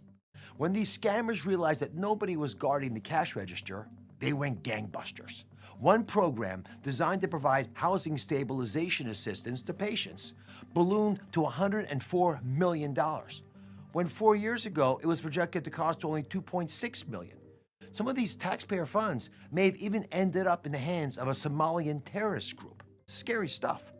When these scammers realized that nobody was guarding the cash register, they went gangbusters. One program designed to provide housing stabilization assistance to patients ballooned to $104 million, when 4 years ago it was projected to cost only $2.6 million. Some of these taxpayer funds may have even ended up in the hands of a Somalian terrorist group. Scary stuff.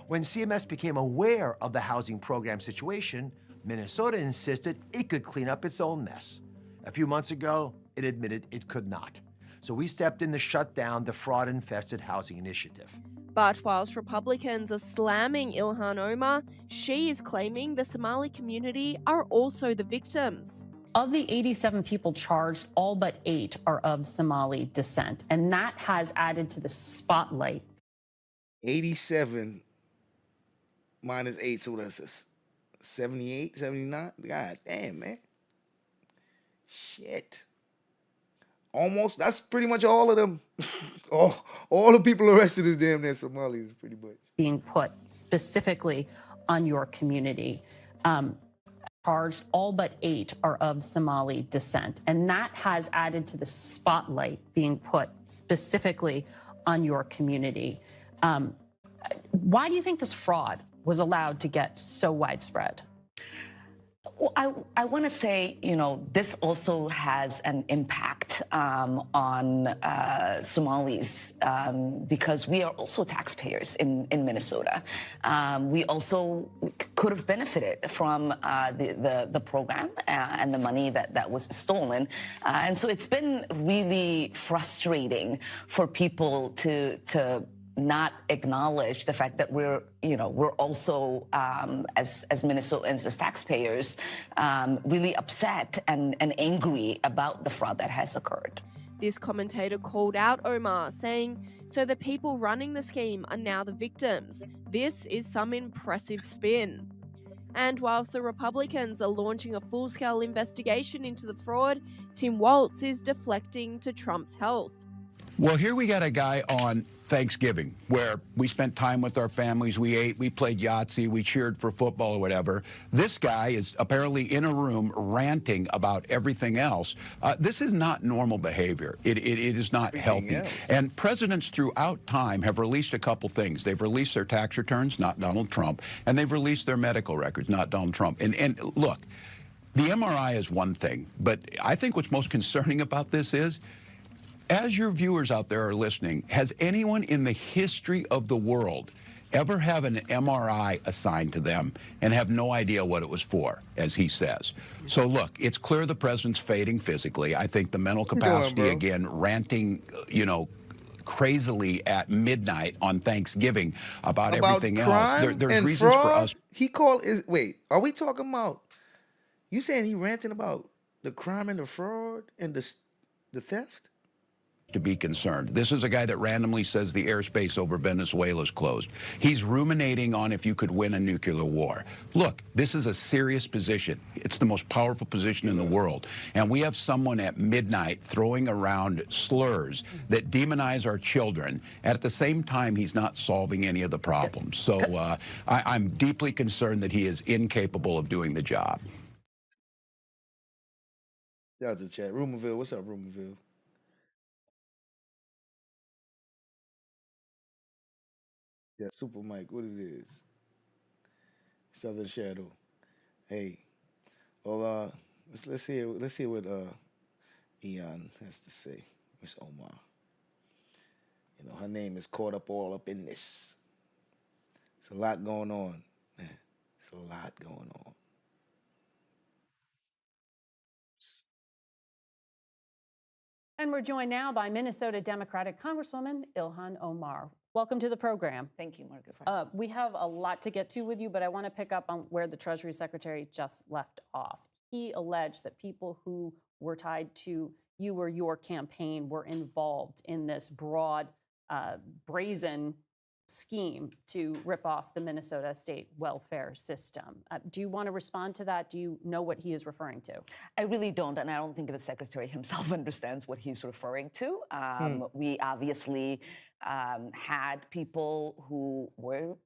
When CMS became aware of the housing program situation, Minnesota insisted it could clean up its own mess. A few months ago, it admitted it could not. So we stepped in to shut down the fraud-infested housing initiative. But whilst Republicans are slamming Ilhan Omar, she is claiming the Somali community are also the victims. Of the 87 people charged, all but 8 are of Somali descent, and that has added to the spotlight. 87 minus 8, so that's a 78, 79? God damn, man. Shit. Almost, that's pretty much all of them. all the people arrested is damn near Somalis, pretty much. Being put specifically on your community. Charged, all but 8 are of Somali descent, and that has added to the spotlight being put specifically on your community. Why do you think this fraud was allowed to get so widespread? Well, I want to say, this also has an impact on Somalis because we are also taxpayers in Minnesota. We also could have benefited from the program and the money that was stolen. And so it's been really frustrating for people to not acknowledge the fact that we're also, as Minnesotans, as taxpayers, really upset and angry about the fraud that has occurred. This commentator called out Omar, saying, so the people running the scheme are now the victims. This is some impressive spin. And whilst the Republicans are launching a full-scale investigation into the fraud, Tim Walz is deflecting to Trump's health. Well, here we got a guy on Thanksgiving where we spent time with our families, we ate, we played Yahtzee, we cheered for football or whatever. This guy is apparently in a room ranting about everything else. This is not normal behavior. It is not healthy. And presidents throughout time have released a couple things. They've released their tax returns, not Donald Trump, and they've released their medical records, not Donald Trump. And look, the MRI is one thing, but I think what's most concerning about this is, as your viewers out there are listening, has anyone in the history of the world ever have an MRI assigned to them and have no idea what it was for, as he says? So look, it's clear the president's fading physically. I think the mental capacity, again, ranting, crazily at midnight on Thanksgiving about everything else. There's reasons for us. Wait, are we talking about, you saying he ranting about the crime and the fraud and the theft? To be concerned. This is a guy that randomly says the airspace over Venezuela is closed. He's ruminating on if you could win a nuclear war. Look, this is a serious position. It's the most powerful position in the world. And we have someone at midnight throwing around slurs that demonize our children. And at the same time, he's not solving any of the problems. So I'm deeply concerned that he is incapable of doing the job. Shout out to the chat. Rumorville, what's up, Rumorville? Yeah, Super Mike, what it is? Southern Shadow. Hey, well, let's hear what Eon has to say. Miss Omar. Her name is caught up all up in this. It's a lot going on, man. It's a lot going on. And we're joined now by Minnesota Democratic Congresswoman Ilhan Omar. Welcome to the program. Thank you, Margaret. We have a lot to get to with you, but I want to pick up on where the Treasury Secretary just left off. He alleged that people who were tied to you or your campaign were involved in this broad, brazen scheme to rip off the Minnesota state welfare system. Do you want to respond to that? Do you know what he is referring to? I really don't, and I don't think the secretary himself understands what he's referring to. We obviously had people who were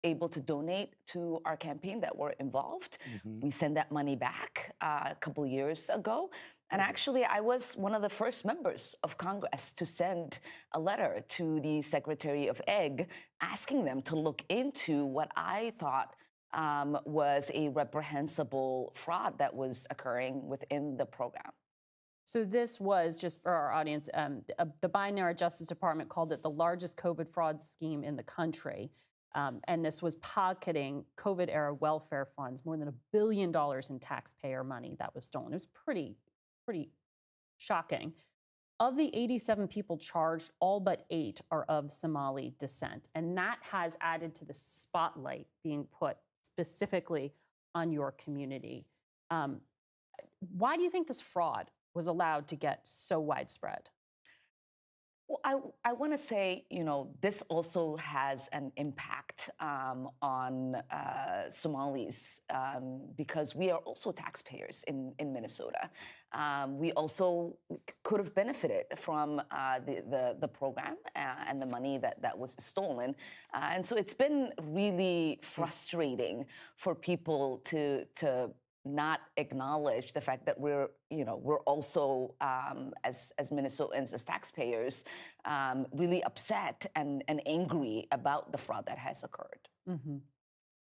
able to donate to our campaign that were involved. We sent that money back a couple years ago. And actually, I was one of the first members of Congress to send a letter to the Secretary of Ag asking them to look into what I thought was a reprehensible fraud that was occurring within the program. So this was, just for our audience, the Biden-era Justice Department called it the largest COVID fraud scheme in the country. And this was pocketing COVID-era welfare funds, more than $1 billion in taxpayer money that was stolen. It was pretty shocking. Of the 87 people charged, all but 8 are of Somali descent. And that has added to the spotlight being put specifically on your community. Why do you think this fraud was allowed to get so widespread? Well, I want to say, this also has an impact on Somalis because we are also taxpayers in Minnesota. We also could have benefited from the program and the money that was stolen. And so it's been really frustrating for people to not acknowledge the fact that we're also as Minnesotans, as taxpayers, really upset and angry about the fraud that has occurred. Mm-hmm.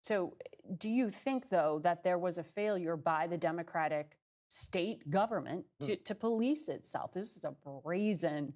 So do you think, though, that there was a failure by the Democratic state government to police itself? This is a brazen,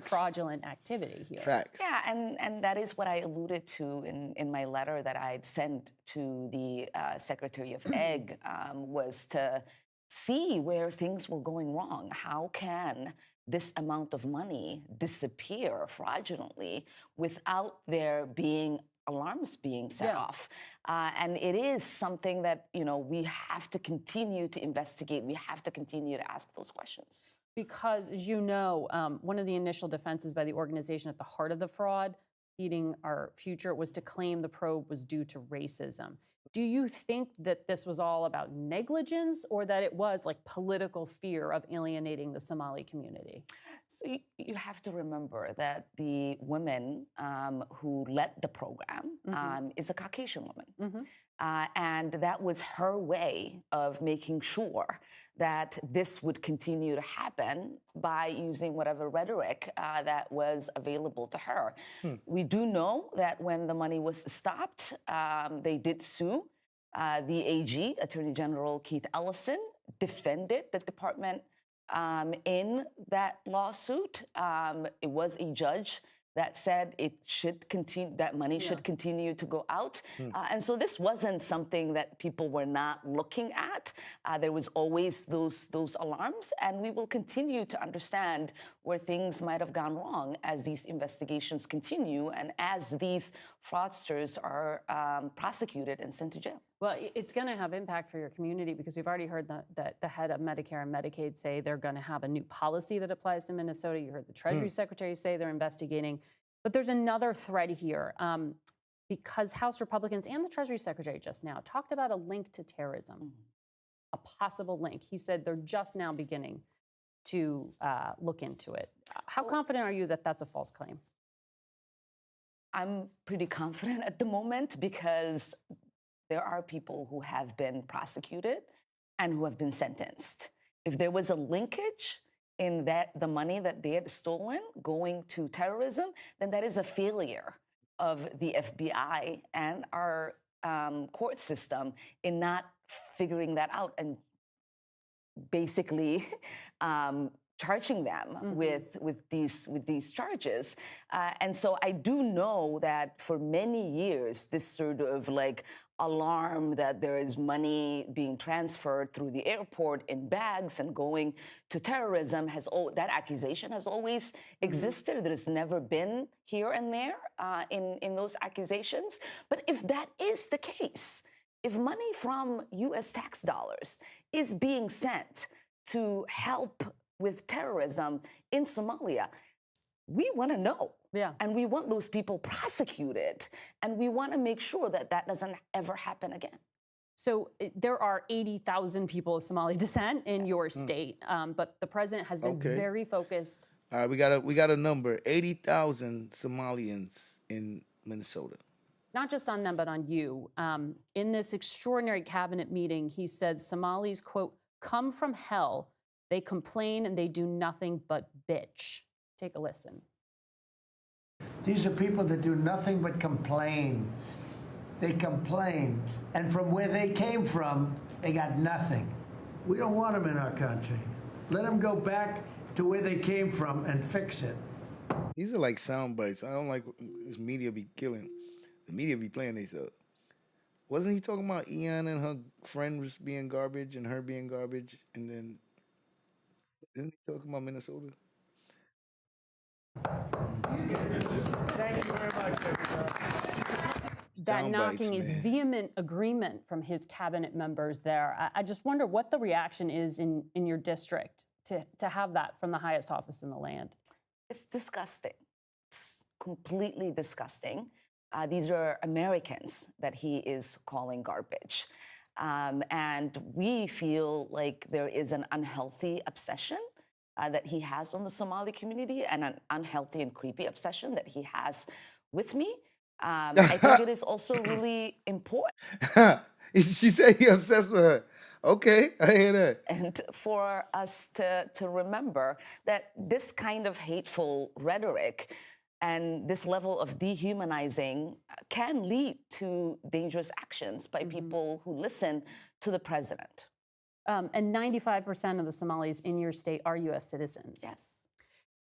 fraudulent activity here. Facts. Yeah, and that is what I alluded to in my letter that I'd sent to the Secretary of Ag, was to see where things were going wrong. How can this amount of money disappear fraudulently without there being alarms being set off? And it is something that, we have to continue to investigate. We have to continue to ask those questions. Because, as you know, one of the initial defenses by the organization at the heart of the fraud, Feeding Our Future, was to claim the probe was due to racism. Do you think that this was all about negligence, or that it was like political fear of alienating the Somali community? So you have to remember that the woman who led the program is a Caucasian woman. And that was her way of making sure that this would continue to happen by using whatever rhetoric that was available to her. We do know that when the money was stopped, they did sue. The AG, Attorney General Keith Ellison, defended the department in that lawsuit. It was a judge that said it should continue, that money should continue to go out. And so this wasn't something that people were not looking at. There was always those alarms, and we will continue to understand where things might have gone wrong as these investigations continue and as these fraudsters are prosecuted and sent to jail. Well, it's going to have impact for your community, because we've already heard the head of Medicare and Medicaid say they're going to have a new policy that applies to Minnesota. You heard the Treasury Secretary say they're investigating. But there's another thread here, because House Republicans and the Treasury Secretary just now talked about a link to terrorism, a possible link. He said they're just now beginning to look into it. How confident are you that that's a false claim? I'm pretty confident at the moment, because there are people who have been prosecuted and who have been sentenced. If there was a linkage in that the money that they had stolen going to terrorism, then that is a failure of the FBI and our court system in not figuring that out and basically charging them with these charges. And so I do know that for many years, this sort of like alarm that there is money being transferred through the airport in bags and going to terrorism that accusation has always existed. There's never been here and there in those accusations. But if that is the case, if money from U.S. tax dollars is being sent to help with terrorism in Somalia, we want to know. And we want those people prosecuted. And we want to make sure that that doesn't ever happen again. So there are 80,000 people of Somali descent in your state, but the president has been very focused. All right, we got a number, 80,000 Somalians in Minnesota. Not just on them, but on you. In this extraordinary cabinet meeting, he said Somalis, quote, come from hell. They complain and they do nothing but bitch. Take a listen. These are people that do nothing but complain. They complain. And from where they came from, they got nothing. We don't want them in our country. Let them go back to where they came from and fix it. These are like sound bites. I don't like this media be killing. The media be playing themselves. Wasn't he talking about Ian and her friends being garbage and her being garbage? And then isn't he talking about Minnesota? Thank you very much, everybody. That Sound knocking bites, is man. vehement agreement from his cabinet members there. I just wonder what the reaction is in your district to have that from the highest office in the land. It's disgusting. It's completely disgusting. These are Americans that he is calling garbage. And we feel like there is an unhealthy obsession that he has on the Somali community and an unhealthy and creepy obsession that he has with me. I think it is also really important. She said he obsessed with her. Okay, I hear that. And for us to remember that this kind of hateful rhetoric and this level of dehumanizing can lead to dangerous actions by people who listen to the president. And 95% of the Somalis in your state are U.S. citizens. Yes.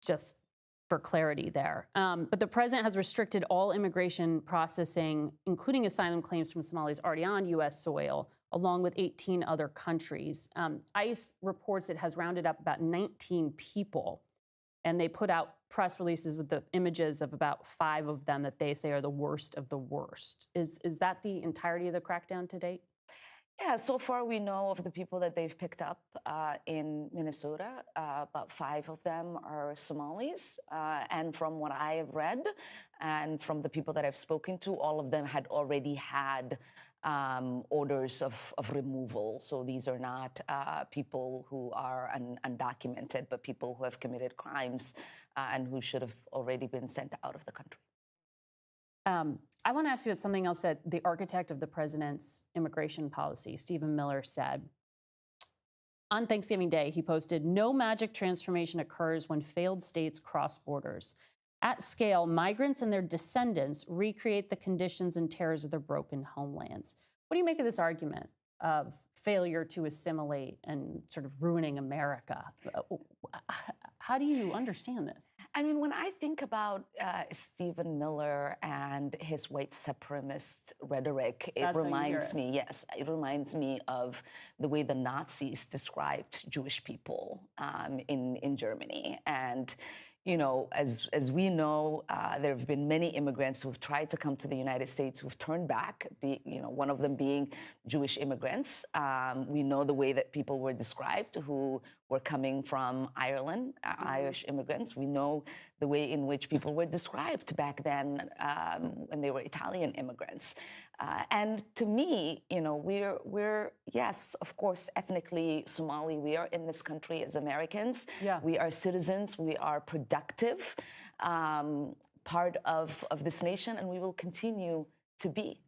Just for clarity there. But the president has restricted all immigration processing, including asylum claims from Somalis already on U.S. soil, along with 18 other countries. ICE reports it has rounded up about 19 people, and they put out press releases with the images of about 5 of them that they say are the worst of the worst. Is that the entirety of the crackdown to date? Yeah, so far we know of the people that they've picked up in Minnesota. About 5 of them are Somalis. And from what I have read and from the people that I've spoken to, all of them had already had orders of removal. So these are not people who are undocumented, but people who have committed crimes and who should have already been sent out of the country. I want to ask you about something else that the architect of the president's immigration policy, Stephen Miller, said. On Thanksgiving Day, he posted, "No magic transformation occurs when failed states cross borders. At scale, migrants and their descendants recreate the conditions and terrors of their broken homelands." What do you make of this argument of failure to assimilate and sort of ruining America? How do you understand this? I mean, when I think about Stephen Miller and his white supremacist rhetoric, it reminds me, yes, it reminds me of the way the Nazis described Jewish people in Germany. And you know, as we know, there have been many immigrants who have tried to come to the United States who've turned back, one of them being Jewish immigrants. We know the way that people were described who were coming from Ireland, Irish immigrants. We know the way in which people were described back then when they were Italian immigrants. And to me, you know, we're yes, of course, ethnically Somali. We are in this country as Americans. Yeah. We are citizens. We are productive part of this nation, and we will continue to be.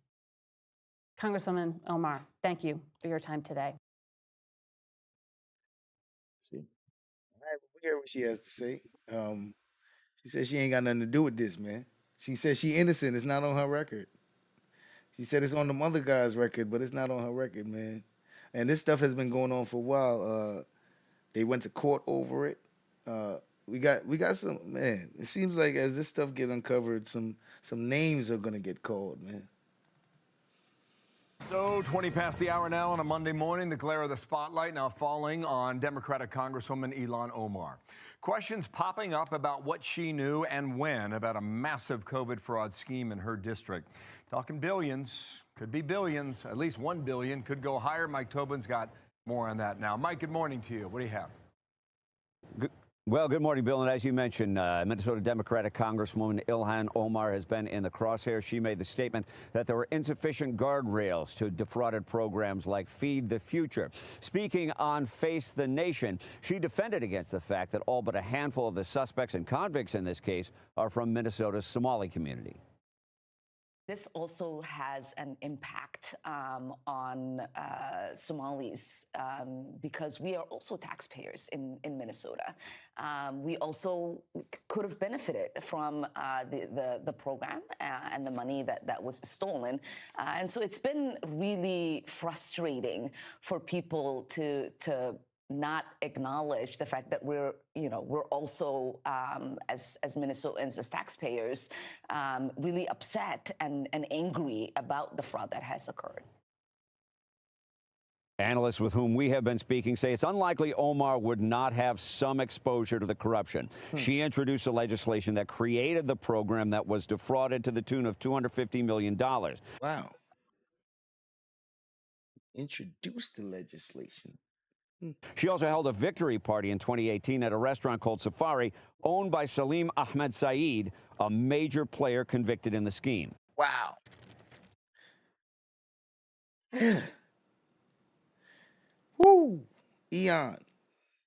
Congresswoman Omar, thank you for your time today. See, we hear what she has to say. She said she ain't got nothing to do with this, man. She said she innocent. It's not on her record. She said it's on the other guy's record, but it's not on her record, man. And this stuff has been going on for a while. They went to court over it. We got some, man. It seems like as this stuff get uncovered, some names are gonna get called, man. So 20 past the hour now on a Monday morning, the glare of the spotlight now falling on Democratic Congresswoman Ilhan Omar. Questions popping up about what she knew and when about a massive COVID fraud scheme in her district. Talking billions, could be billions, at least $1 billion, could go higher. Mike Tobin's got more on that now. Mike, good morning to you. What do you have? Well, good morning, Bill. And as you mentioned, Minnesota Democratic Congresswoman Ilhan Omar has been in the crosshairs. She made the statement that there were insufficient guardrails to defrauded programs like Feed the Future. Speaking on Face the Nation, she defended against the fact that all but a handful of the suspects and convicts in this case are from Minnesota's Somali community. This also has an impact on Somalis because we are also taxpayers in Minnesota. We also could have benefited from the program and the money that was stolen. And so it's been really frustrating for people to not acknowledge the fact that we're also as Minnesotans, as taxpayers, really upset and angry about the fraud that has occurred. Analysts with whom we have been speaking say it's unlikely Omar would not have some exposure to the corruption. She introduced a legislation that created the program that was defrauded to the tune of $250 million. Wow. Introduced the legislation. She also held a victory party in 2018 at a restaurant called Safari, owned by Salim Ahmed Saeed, a major player convicted in the scheme. Wow. Woo. Eon.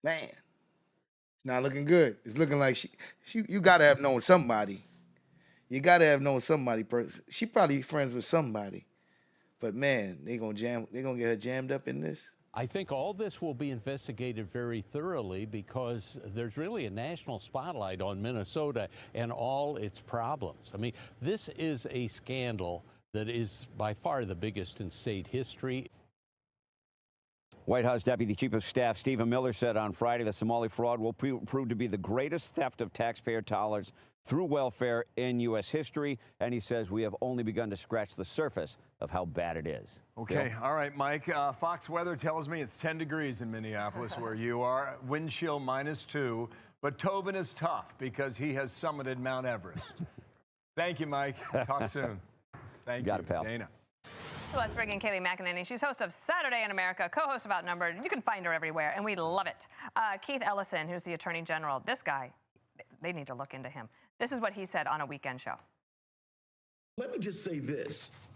Man. It's not looking good. It's looking like you gotta have known somebody. You gotta have known somebody. She probably friends with somebody. But man, they're gonna get her jammed up in this. I think all this will be investigated very thoroughly because there's really a national spotlight on Minnesota and all its problems. I mean, this is a scandal that is by far the biggest in state history. White House Deputy Chief of Staff Stephen Miller said on Friday the Somali fraud will prove to be the greatest theft of taxpayer dollars through welfare in U.S. history. And he says we have only begun to scratch the surface of how bad it is. Okay. Bill? All right, Mike. Fox weather tells me it's 10 degrees in Minneapolis where you are. Wind chill -2. But Tobin is tough because he has summited Mount Everest. Thank you, Mike. Talk soon. Thank you. Got it, pal. Dana. To us, bringing Kayleigh McEnany. She's host of Saturday in America, co-host of Outnumbered. You can find her everywhere, and we love it. Keith Ellison, who's the Attorney General. This guy, they need to look into him. This is what he said on a weekend show. Let me just say this.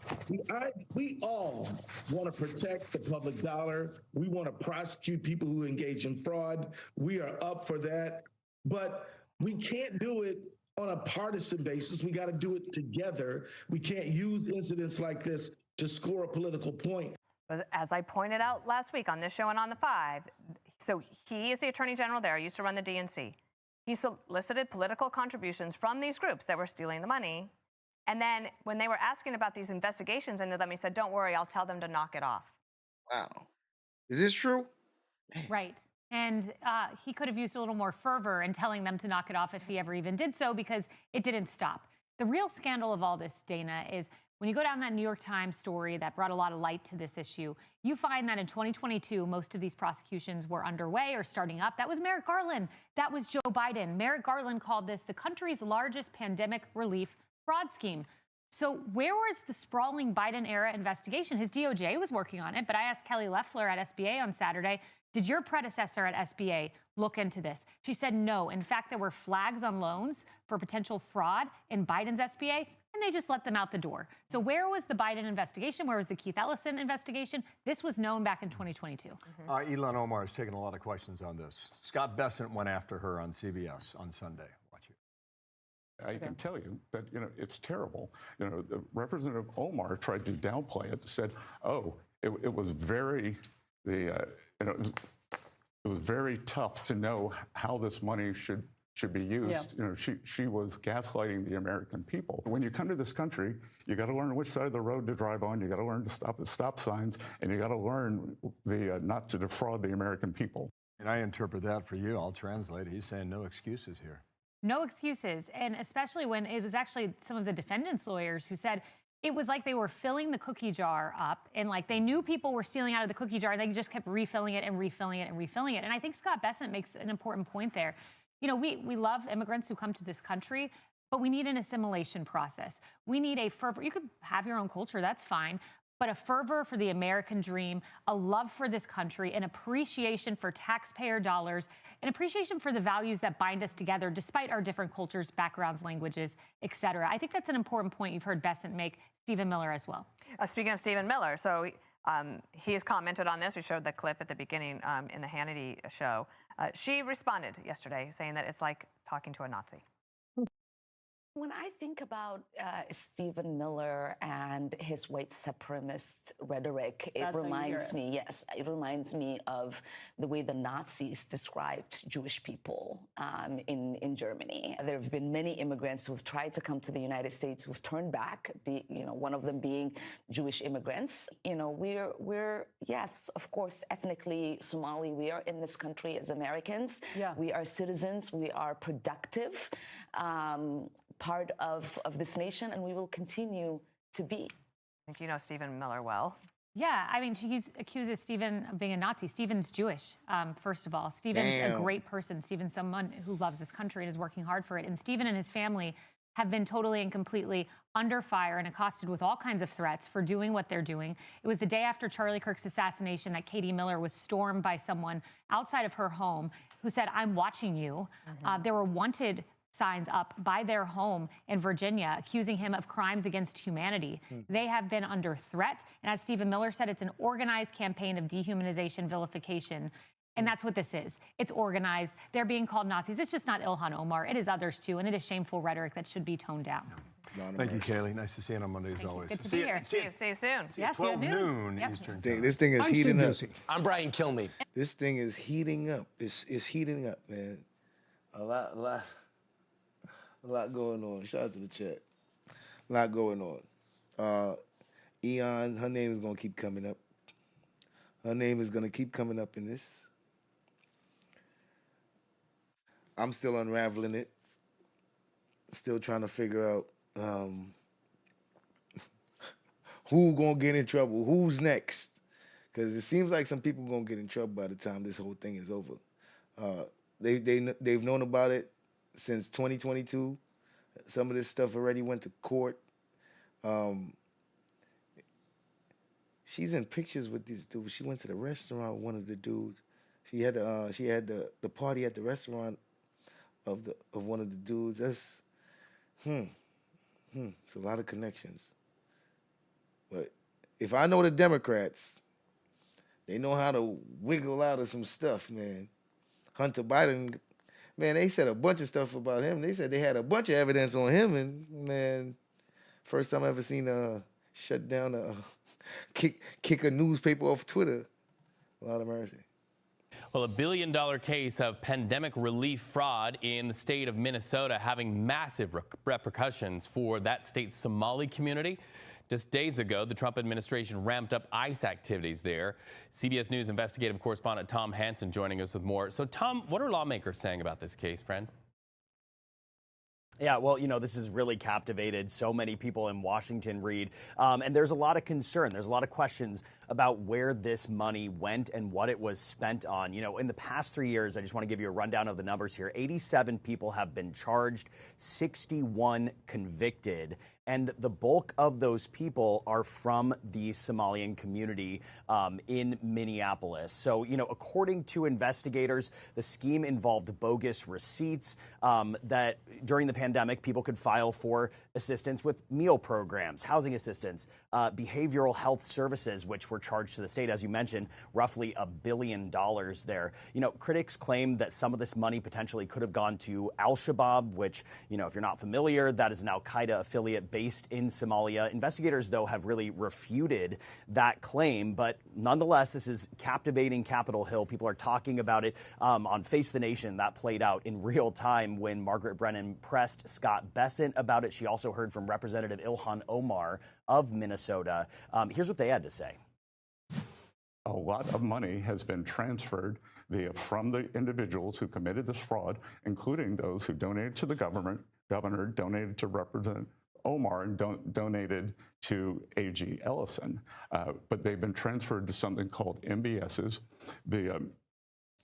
We all want to protect the public dollar. We want to prosecute people who engage in fraud. We are up for that. But we can't do it on a partisan basis. We got to do it together. We can't use incidents like this to score a political point. As I pointed out last week on this show and on the 5, so he is the Attorney General there, used to run the DNC. He solicited political contributions from these groups that were stealing the money. And then when they were asking about these investigations into them, he said, don't worry, I'll tell them to knock it off. Wow. Is this true? Right. And he could have used a little more fervor in telling them to knock it off if he ever even did so, because it didn't stop. The real scandal of all this, Dana, is when you go down that New York Times story that brought a lot of light to this issue, you find that in 2022, most of these prosecutions were underway or starting up. That was Merrick Garland. That was Joe Biden. Merrick Garland called this the country's largest pandemic relief fraud scheme. So where was the sprawling Biden-era investigation? His DOJ was working on it, but I asked Kelly Loeffler at SBA on Saturday, did your predecessor at SBA look into this? She said no. In fact, there were flags on loans for potential fraud in Biden's SBA, and they just let them out the door. So where was the Biden investigation? Where was the Keith Ellison investigation? This was known back in 2022. Ilhan Omar has taken a lot of questions on this. Scott Bessent went after her on CBS on Sunday. Watch it. I can tell you that, it's terrible. The Representative Omar tried to downplay it, said, oh, it was very, it was very tough to know how this money should be used. Yeah. She was gaslighting the American people. When you come to this country, you got to learn which side of the road to drive on. You got to learn to stop at stop signs, and you got to learn not to defraud the American people. And I interpret that for you. I'll translate it. He's saying no excuses here. No excuses, and especially when it was actually some of the defendants' lawyers who said it was like they were filling the cookie jar up, and like they knew people were stealing out of the cookie jar, and they just kept refilling it and refilling it and refilling it. And I think Scott Bessent makes an important point there. We love immigrants who come to this country, but we need an assimilation process. We need a fervor. You could have your own culture, that's fine, but a fervor for the American dream, a love for this country, an appreciation for taxpayer dollars, an appreciation for the values that bind us together despite our different cultures, backgrounds, languages, et cetera. I think that's an important point you've heard Bessent make, Stephen Miller as well. Speaking of Stephen Miller, so he has commented on this. We showed the clip at the beginning in the Hannity show. She responded yesterday saying that it's like talking to a Nazi. When I think about Stephen Miller and his white supremacist rhetoric, it reminds me, yes, it reminds me of the way the Nazis described Jewish people in Germany. There have been many immigrants who have tried to come to the United States who've turned back, one of them being Jewish immigrants. We're yes, of course, ethnically Somali. We are in this country as Americans. Yeah. We are citizens. We are productive. Part of this nation, and we will continue to be. I think you know Stephen Miller well. Yeah, I mean, he accuses Stephen of being a Nazi. Stephen's Jewish, first of all. Stephen's a great person. Stephen's someone who loves this country and is working hard for it. And Stephen and his family have been totally and completely under fire and accosted with all kinds of threats for doing what they're doing. It was the day after Charlie Kirk's assassination that Katie Miller was stormed by someone outside of her home who said, "I'm watching you." There were wanted signs up by their home in Virginia accusing him of crimes against humanity. They have been under threat. And as Stephen Miller said, it's an organized campaign of dehumanization, vilification. And that's what this is. It's organized. They're being called Nazis. It's just not Ilhan Omar. It is others, too. And it is shameful rhetoric that should be toned down. Thank you, Kaylee. Nice to see you on Monday, as always. Good to be here. See you soon. Yeah, 12 noon Yep. Eastern. This thing is heating up. I'm Brian Kilmeade. This thing is heating up. It's heating up, man. A lot going on. Shout out to the chat. A lot going on. Eon, her name is going to keep coming up. Her name is going to keep coming up in this. I'm still unraveling it. Still trying to figure out who going to get in trouble, who's next. Because it seems like some people going to get in trouble by the time this whole thing is over. They've known about it since 2022. Some of this stuff already went to court. She's in pictures with these dudes. She went to the restaurant with one of the dudes. She had the party at the restaurant of one of the dudes. That's it's a lot of connections. But if I know the Democrats, they know how to wiggle out of some stuff, man. Hunter Biden, man, they said a bunch of stuff about him. They said they had a bunch of evidence on him, and man, first time I ever seen shut down kick a newspaper off Twitter. A lot of mercy. Well, $1 billion case of pandemic relief fraud in the state of Minnesota having massive repercussions for that state's Somali community. Just days ago, the Trump administration ramped up ICE activities there. CBS News investigative correspondent Tom Hansen joining us with more. So, Tom, what are lawmakers saying about this case, friend? Yeah, well, this has really captivated so many people in Washington, Reed. And there's a lot of concern. There's a lot of questions about where this money went and what it was spent on. In the past 3 years, I just want to give you a rundown of the numbers here. 87 people have been charged, 61 convicted. And the bulk of those people are from the Somalian community in Minneapolis. So, according to investigators, the scheme involved bogus receipts that during the pandemic, people could file for assistance with meal programs, housing assistance, behavioral health services, which were charged to the state, as you mentioned, roughly $1 billion there. Critics claim that some of this money potentially could have gone to Al-Shabaab, which, if you're not familiar, that is an Al-Qaeda affiliate based in Somalia. Investigators, though, have really refuted that claim. But nonetheless, this is captivating Capitol Hill. People are talking about it on Face the Nation. That played out in real time when Margaret Brennan pressed Scott Bessent about it. She also heard from Representative Ilhan Omar of Minnesota. Here's what they had to say. A lot of money has been transferred from the individuals who committed this fraud, including those who donated to the governor, donated to Representative Omar, and donated to A.G. Ellison. But they've been transferred to something called MBSs.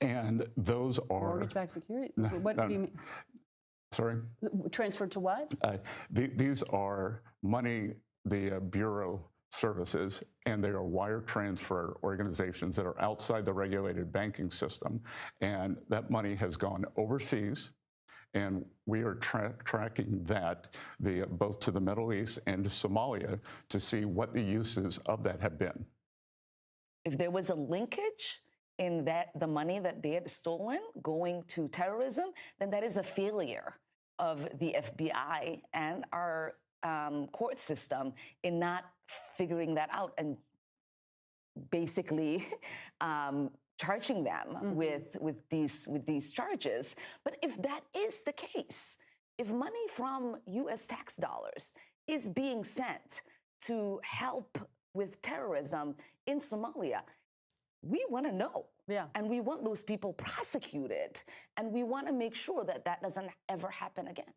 And those are... Mortgage-backed security? What do you mean? Sorry? Transferred to what? These are money the Bureau services, and they are wire transfer organizations that are outside the regulated banking system. And that money has gone overseas, and we are tracking that both to the Middle East and to Somalia to see what the uses of that have been. If there was a linkage in the money that they had stolen going to terrorism, then that is a failure. of the FBI and our court system in not figuring that out and basically charging them with these charges. But if that is the case, if money from U.S. tax dollars is being sent to help with terrorism in Somalia, we want to know. Yeah. And we want those people prosecuted. And we want to make sure that that doesn't ever happen again.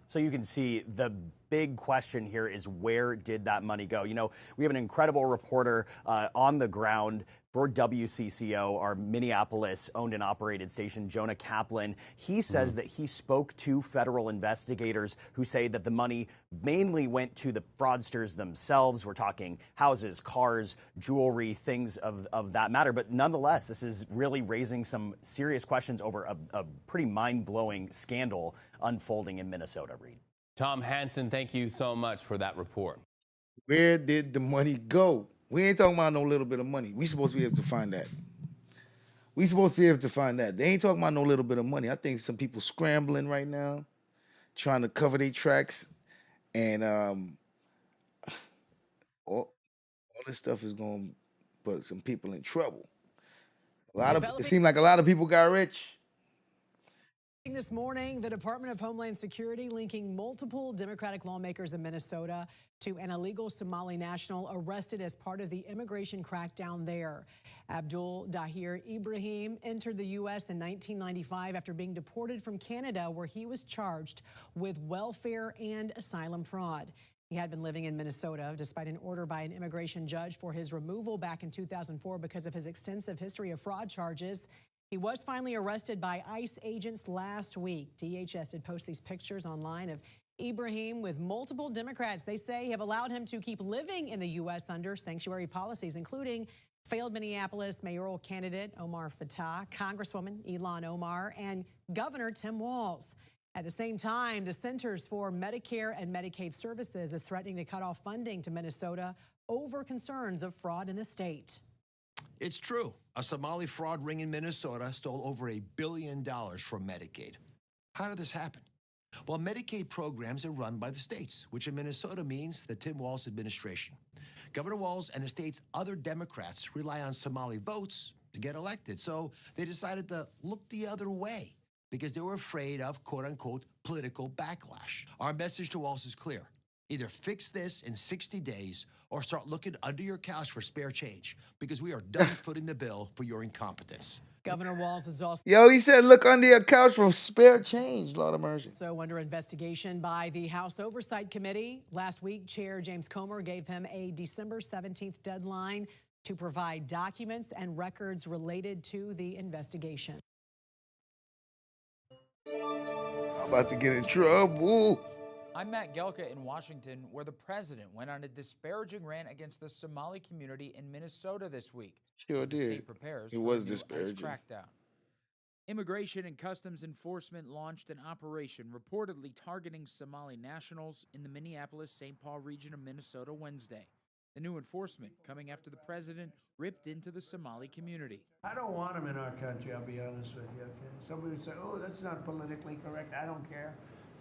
So you can see the big question here is, where did that money go? You know, we have an incredible reporter on the ground for WCCO, our Minneapolis owned and operated station, Jonah Kaplan. He says that he spoke to federal investigators who say that the money mainly went to the fraudsters themselves. We're talking houses, cars, jewelry, things of that matter. But nonetheless, this is really raising some serious questions over a pretty mind-blowing scandal unfolding in Minnesota, Reed. Tom Hansen, thank you so much for that report. Where did the money go? We ain't talking about no little bit of money. We supposed to be able to find that. We supposed to be able to find that. They ain't talking about no little bit of money. I think some people scrambling right now, trying to cover their tracks, and all this stuff is going to put some people in trouble. It seemed like a lot of people got rich. This morning, the Department of Homeland Security linking multiple Democratic lawmakers in Minnesota to an illegal Somali national arrested as part of the immigration crackdown there. Abdul Dahir Ibrahim entered the U.S. in 1995 after being deported from Canada, where he was charged with welfare and asylum fraud. He had been living in Minnesota despite an order by an immigration judge for his removal back in 2004 because of his extensive history of fraud charges. He was finally arrested by ICE agents last week. DHS did post these pictures online of Ibrahim with multiple Democrats they say have allowed him to keep living in the U.S. under sanctuary policies, including failed Minneapolis mayoral candidate Omar Fattah, Congresswoman Ilhan Omar, and Governor Tim Walz. At the same time, the Centers for Medicare and Medicaid Services is threatening to cut off funding to Minnesota over concerns of fraud in the state. It's true. A Somali fraud ring in Minnesota stole over $1 billion from Medicaid. How did this happen? Well, Medicaid programs are run by the states, which in Minnesota means the Tim Walz administration. Governor Walz and the state's other Democrats rely on Somali votes to get elected, so they decided to look the other way because they were afraid of, quote-unquote, political backlash. Our message to Walz is clear. Either fix this in 60 days or start looking under your couch for spare change, because we are done footing the bill for your incompetence. Governor Walz is also He said, look under your couch for spare change, Lord of mercy. So under investigation by the House Oversight Committee. Last week, Chair James Comer gave him a December 17th deadline to provide documents and records related to the investigation. I'm about to get in trouble. I'm Matt Gelka in Washington, where the president went on a disparaging rant against the Somali community in Minnesota this week. Sure as the did. state prepares It for was a new ICE disparaging. crackdown. Immigration and Customs Enforcement launched an operation reportedly targeting Somali nationals in the Minneapolis-St. Paul region of Minnesota Wednesday. The new enforcement coming after the president ripped into the Somali community. I don't want them in our country, I'll be honest with you, okay? Somebody would say, oh, that's not politically correct. I don't care.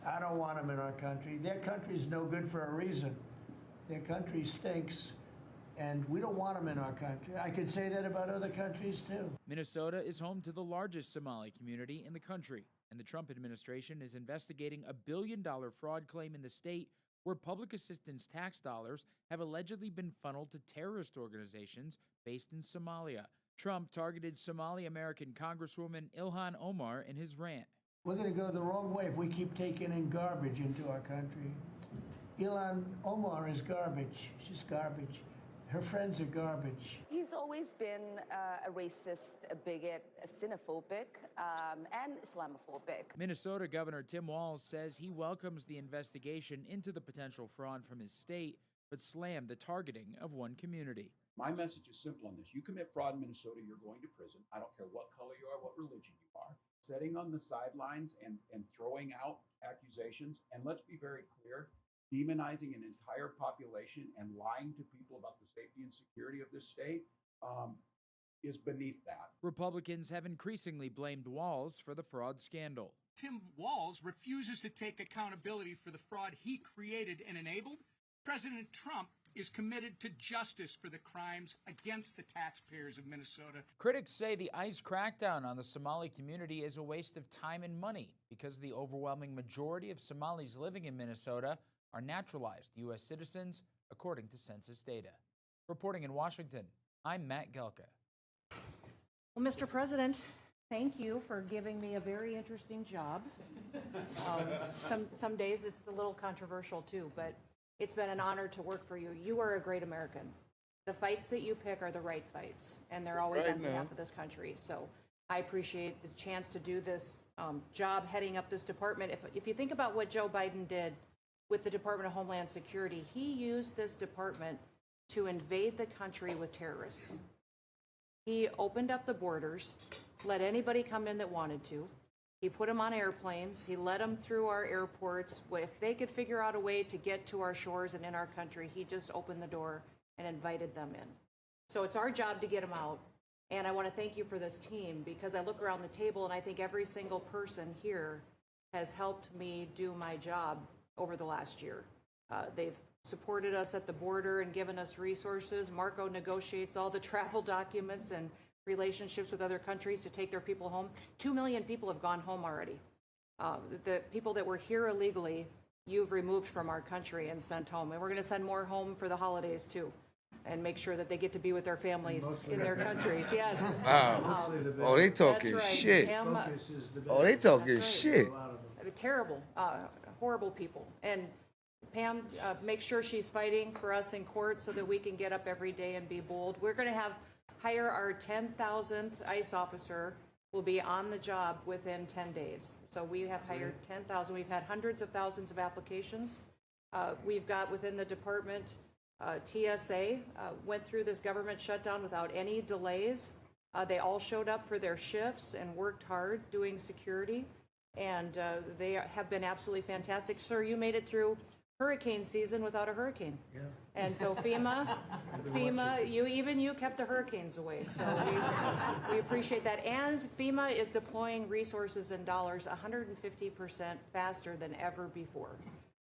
I don't want them in our country. Their country's no good for a reason. Their country stinks, and we don't want them in our country. I could say that about other countries, too. Minnesota is home to the largest Somali community in the country, and the Trump administration is investigating a $1 billion fraud claim in the state where public assistance tax dollars have allegedly been funneled to terrorist organizations based in Somalia. Trump targeted Somali-American Congresswoman Ilhan Omar in his rant. We're going to go the wrong way if we keep taking in garbage into our country. Ilhan Omar is garbage. She's garbage. Her friends are garbage. He's always been a racist, a bigot, a xenophobic, and Islamophobic. Minnesota Governor Tim Walz says he welcomes the investigation into the potential fraud from his state, but slammed the targeting of one community. My message is simple on this. You commit fraud in Minnesota, you're going to prison. I don't care what color you are, what religion you are. Sitting on the sidelines and throwing out accusations, and let's be very clear, demonizing an entire population and lying to people about the safety and security of this state, is beneath that. Republicans have increasingly blamed Walz for the fraud scandal. Tim Walz refuses to take accountability for the fraud he created and enabled. President Trump is committed to justice for the crimes against the taxpayers of Minnesota. Critics say the ICE crackdown on the Somali community is a waste of time and money because the overwhelming majority of Somalis living in Minnesota are naturalized U.S. citizens, according to census data. Reporting in Washington, I'm Matt Gelka. Well, Mr. President, thank you for giving me a very interesting job. Some days it's a little controversial too, but it's been an honor to work for you. You are a great American. The fights that you pick are the right fights, and they're always on behalf of this country. So I appreciate the chance to do this job heading up this department. If you think about what Joe Biden did with the Department of Homeland Security, he used this department to invade the country with terrorists. He opened up the borders, let anybody come in that wanted to. He put them on airplanes. He let them through our airports. If they could figure out a way to get to our shores and in our country, he just opened the door and invited them in. So it's our job to get them out. And I want to thank you for this team, because I look around the table and I think every single person here has helped me do my job over the last year. They've supported us at the border and given us resources. Marco negotiates all the travel documents and relationships with other countries to take their people home. 2 million people have gone home already. The people that were here illegally, you've removed from our country and sent home. And we're going to send more home for the holidays too, and make sure that they get to be with their families in their countries. Yes. Wow. Oh, they talking shit. Oh, they talking shit. Terrible, horrible people. And Pam makes sure she's fighting for us in court so that we can get up every day and be bold. We're going to hire our 10,000th ICE officer, will be on the job within 10 days. So we have hired 10,000. We've had hundreds of thousands of applications. We've got within the department, TSA went through this government shutdown without any delays. They all showed up for their shifts and worked hard doing security. And they have been absolutely fantastic. Sir, you made it through hurricane season without a hurricane. Yeah. And so FEMA, you kept the hurricanes away. So we appreciate that. And FEMA is deploying resources and dollars 150% faster than ever before.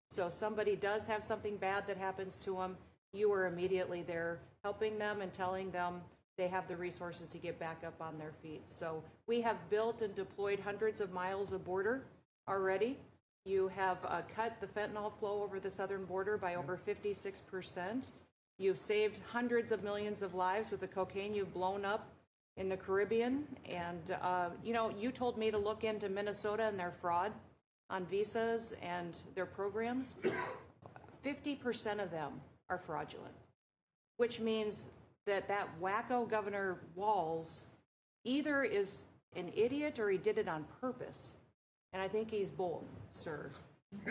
So if somebody does have something bad that happens to them, you are immediately there helping them and telling them they have the resources to get back up on their feet. So we have built and deployed hundreds of miles of border already. You have cut the fentanyl flow over the southern border by over 56%. You've saved hundreds of millions of lives with the cocaine you've blown up in the Caribbean. And, you told me to look into Minnesota and their fraud on visas and their programs. 50% of them are fraudulent, which means that wacko Governor Walz either is an idiot or he did it on purpose. And I think he's both, sir.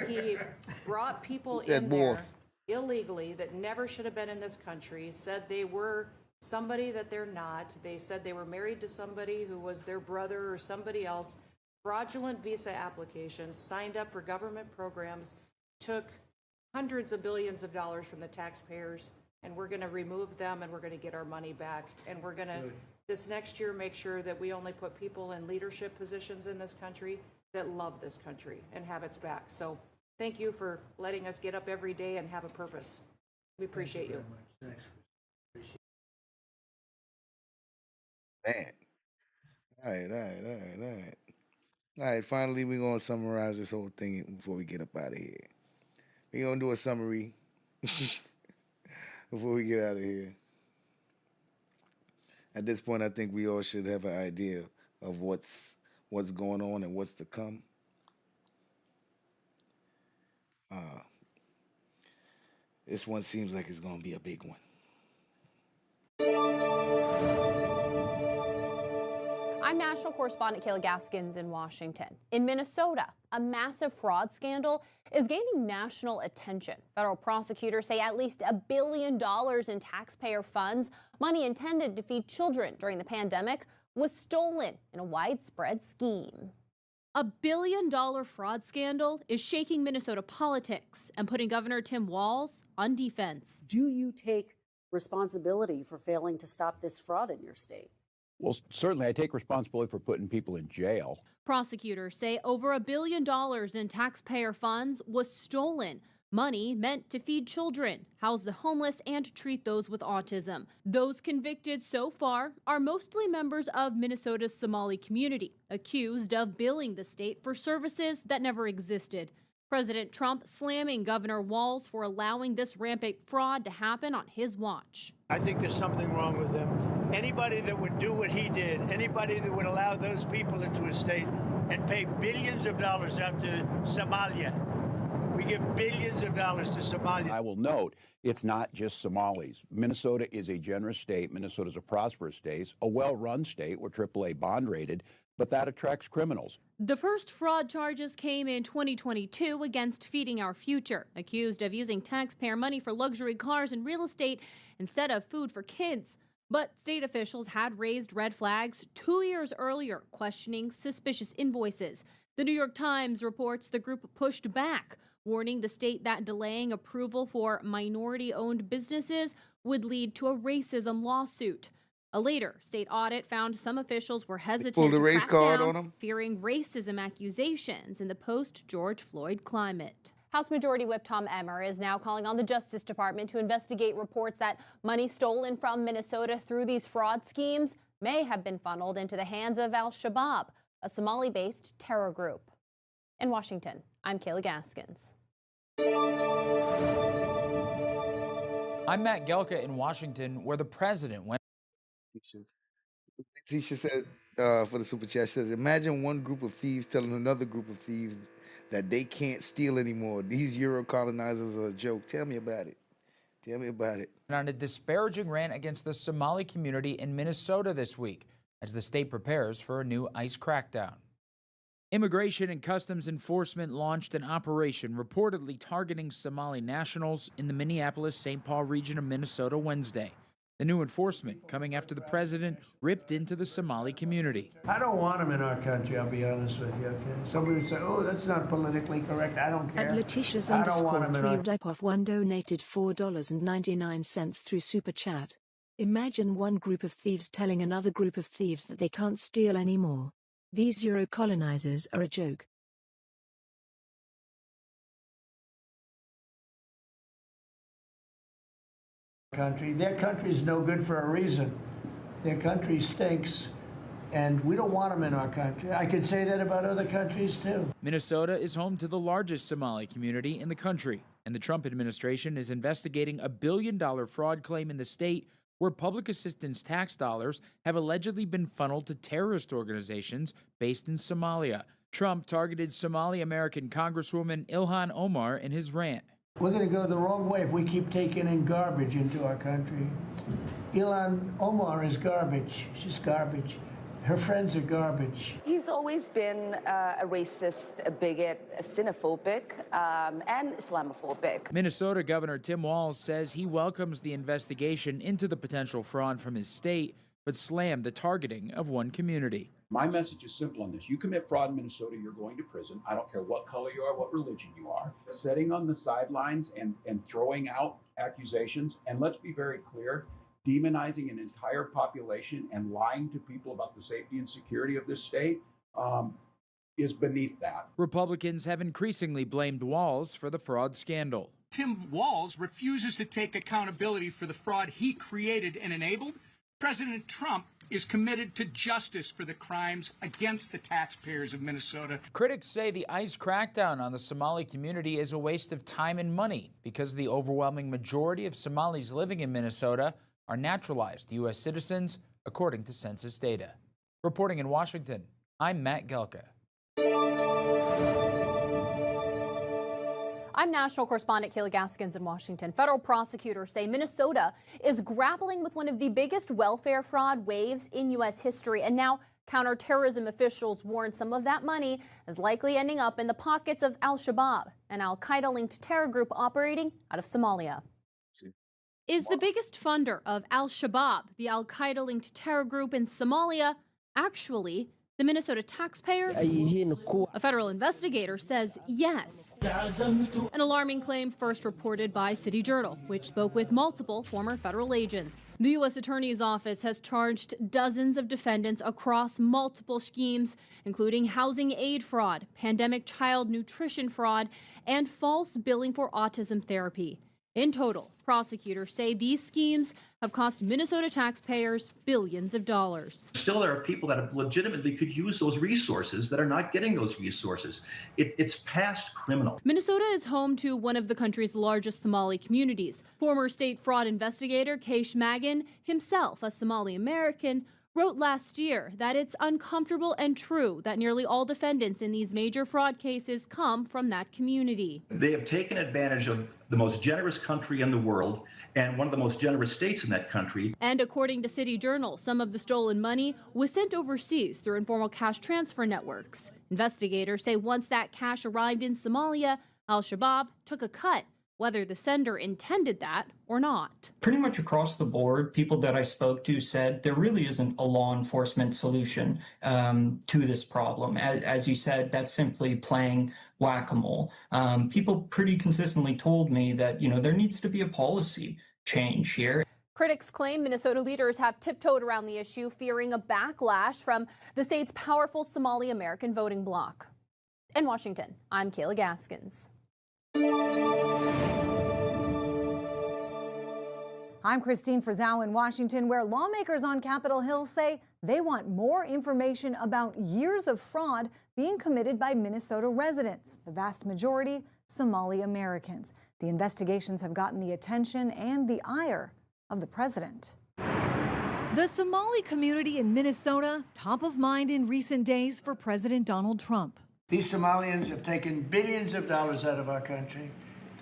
He brought people in there illegally that never should have been in this country, said they were somebody that they're not. They said they were married to somebody who was their brother or somebody else. Fraudulent visa applications, signed up for government programs, took hundreds of billions of dollars from the taxpayers, and we're going to remove them and we're going to get our money back. And we're going to, this next year, make sure that we only put people in leadership positions in this country that love this country and have its back. So thank you for letting us get up every day and have a purpose. We appreciate you. Man. All right. All right, finally, we're going to summarize this whole thing before we get up out of here. We're going to do a summary before we get out of here. At this point, I think we all should have an idea of what's going on and what's to come. This one seems like it's going to be a big one. I'm national correspondent Kayla Gaskins in Washington. In Minnesota, a massive fraud scandal is gaining national attention. Federal prosecutors say at least $1 billion in taxpayer funds, money intended to feed children during the pandemic, was stolen in a widespread scheme. A $1 billion fraud scandal is shaking Minnesota politics and putting Governor Tim Walz on defense. Do you take responsibility for failing to stop this fraud in your state? Well, certainly I take responsibility for putting people in jail. Prosecutors say over $1 billion in taxpayer funds was stolen. Money meant to feed children, house the homeless, and treat those with autism. Those convicted so far are mostly members of Minnesota's Somali community, accused of billing the state for services that never existed. President Trump slamming Governor Walz for allowing this rampant fraud to happen on his watch. I think there's something wrong with him. Anybody that would do what he did, anybody that would allow those people into his state and pay billions of dollars out to Somalia. We give billions of dollars to Somalia. I will note, it's not just Somalis. Minnesota is a generous state. Minnesota is a prosperous state, a well-run state. We're AAA bond rated, but that attracts criminals. The first fraud charges came in 2022 against Feeding Our Future, accused of using taxpayer money for luxury cars and real estate instead of food for kids. But state officials had raised red flags 2 years earlier, questioning suspicious invoices. The New York Times reports the group pushed back, warning the state that delaying approval for minority-owned businesses would lead to a racism lawsuit. A later state audit found some officials were hesitant to crack down, fearing racism accusations in the post-George Floyd climate. House Majority Whip Tom Emmer is now calling on the Justice Department to investigate reports that money stolen from Minnesota through these fraud schemes may have been funneled into the hands of Al-Shabaab, a Somali-based terror group. In Washington, I'm Kayla Gaskins. I'm Matt Gelka in Washington, where the president went. Tisha said for the super chat, says, imagine one group of thieves telling another group of thieves that they can't steal anymore. These Euro colonizers are a joke. Tell me about it. Tell me about it. On a disparaging rant against the Somali community in Minnesota this week, as the state prepares for a new ICE crackdown. Immigration and Customs Enforcement launched an operation reportedly targeting Somali nationals in the Minneapolis-St. Paul region of Minnesota Wednesday. The new enforcement coming after the president ripped into the Somali community. I don't want them in our country, I'll be honest with you, okay? Somebody would say, oh, that's not politically correct. I don't care. And Letitia's I don't want them in our... _3_1 donated $4.99 through Super Chat. Imagine one group of thieves telling another group of thieves that they can't steal anymore. These Euro colonizers are a joke. Their country is no good for a reason. Their country stinks, and we don't want them in our country. I could say that about other countries too. Minnesota is home to the largest Somali community in the country, and the Trump administration is investigating $1 billion fraud claim in the state where public assistance tax dollars have allegedly been funneled to terrorist organizations based in Somalia. Trump targeted Somali-American Congresswoman Ilhan Omar in his rant. We're going to go the wrong way if we keep taking in garbage into our country. Ilhan Omar is garbage. She's garbage. Her friends are garbage. He's always been a racist, a bigot, a xenophobic, and Islamophobic. Minnesota Governor Tim Walz says he welcomes the investigation into the potential fraud from his state, but slammed the targeting of one community. My message is simple on this. You commit fraud in Minnesota, you're going to prison. I don't care what color you are, what religion you are. Sitting on the sidelines and throwing out accusations, and let's be very clear, demonizing an entire population and lying to people about the safety and security of this state is beneath that. Republicans have increasingly blamed Walz for the fraud scandal. Tim Walz refuses to take accountability for the fraud he created and enabled. President Trump is committed to justice for the crimes against the taxpayers of Minnesota. Critics say the ICE crackdown on the Somali community is a waste of time and money because the overwhelming majority of Somalis living in Minnesota are naturalized U.S. citizens, according to census data. Reporting in Washington, I'm Matt Gelka. I'm national correspondent Kayla Gaskins in Washington. Federal prosecutors say Minnesota is grappling with one of the biggest welfare fraud waves in U.S. history. And now counterterrorism officials warn some of that money is likely ending up in the pockets of Al-Shabaab, an al-Qaeda-linked terror group operating out of Somalia. Is the biggest funder of Al-Shabaab, the al-Qaeda-linked terror group in Somalia, actually The Minnesota taxpayer? A federal investigator says yes. An alarming claim first reported by City Journal, which spoke with multiple former federal agents. The U.S. Attorney's Office has charged dozens of defendants across multiple schemes, including housing aid fraud, pandemic child nutrition fraud, and false billing for autism therapy. In total, prosecutors say these schemes have cost Minnesota taxpayers billions of dollars. Still, there are people that have legitimately could use those resources that are not getting those resources. It's past criminal. Minnesota is home to one of the country's largest Somali communities. Former state fraud investigator Keish Magan, himself a Somali American, wrote last year that it's uncomfortable and true that nearly all defendants in these major fraud cases come from that community. They have taken advantage of the most generous country in the world and one of the most generous states in that country. And according to City Journal, some of the stolen money was sent overseas through informal cash transfer networks. Investigators say once that cash arrived in Somalia, al-Shabaab took a cut, whether the sender intended that or not. Pretty much across the board, people that I spoke to said there really isn't a law enforcement solution to this problem. As you said, that's simply playing whack-a-mole. People pretty consistently told me that, there needs to be a policy change here. Critics claim Minnesota leaders have tiptoed around the issue, fearing a backlash from the state's powerful Somali American voting bloc. In Washington, I'm Kayla Gaskins. I'm Christine Frizzau in Washington, where lawmakers on Capitol Hill say they want more information about years of fraud being committed by Minnesota residents, the vast majority Somali Americans. The investigations have gotten the attention and the ire of the president. The Somali community in Minnesota, top of mind in recent days for President Donald Trump. These Somalians have taken billions of dollars out of our country.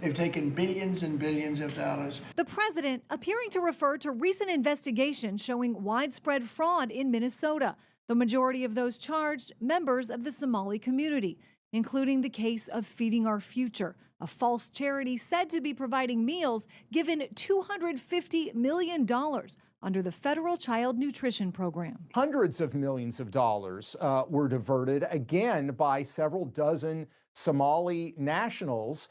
They've taken billions and billions of dollars. The president appearing to refer to recent investigations showing widespread fraud in Minnesota. The majority of those charged, members of the Somali community, including the case of Feeding Our Future, a false charity said to be providing meals given $250 million under the federal child nutrition program. Hundreds of millions of dollars were diverted, again, by several dozen Somali nationals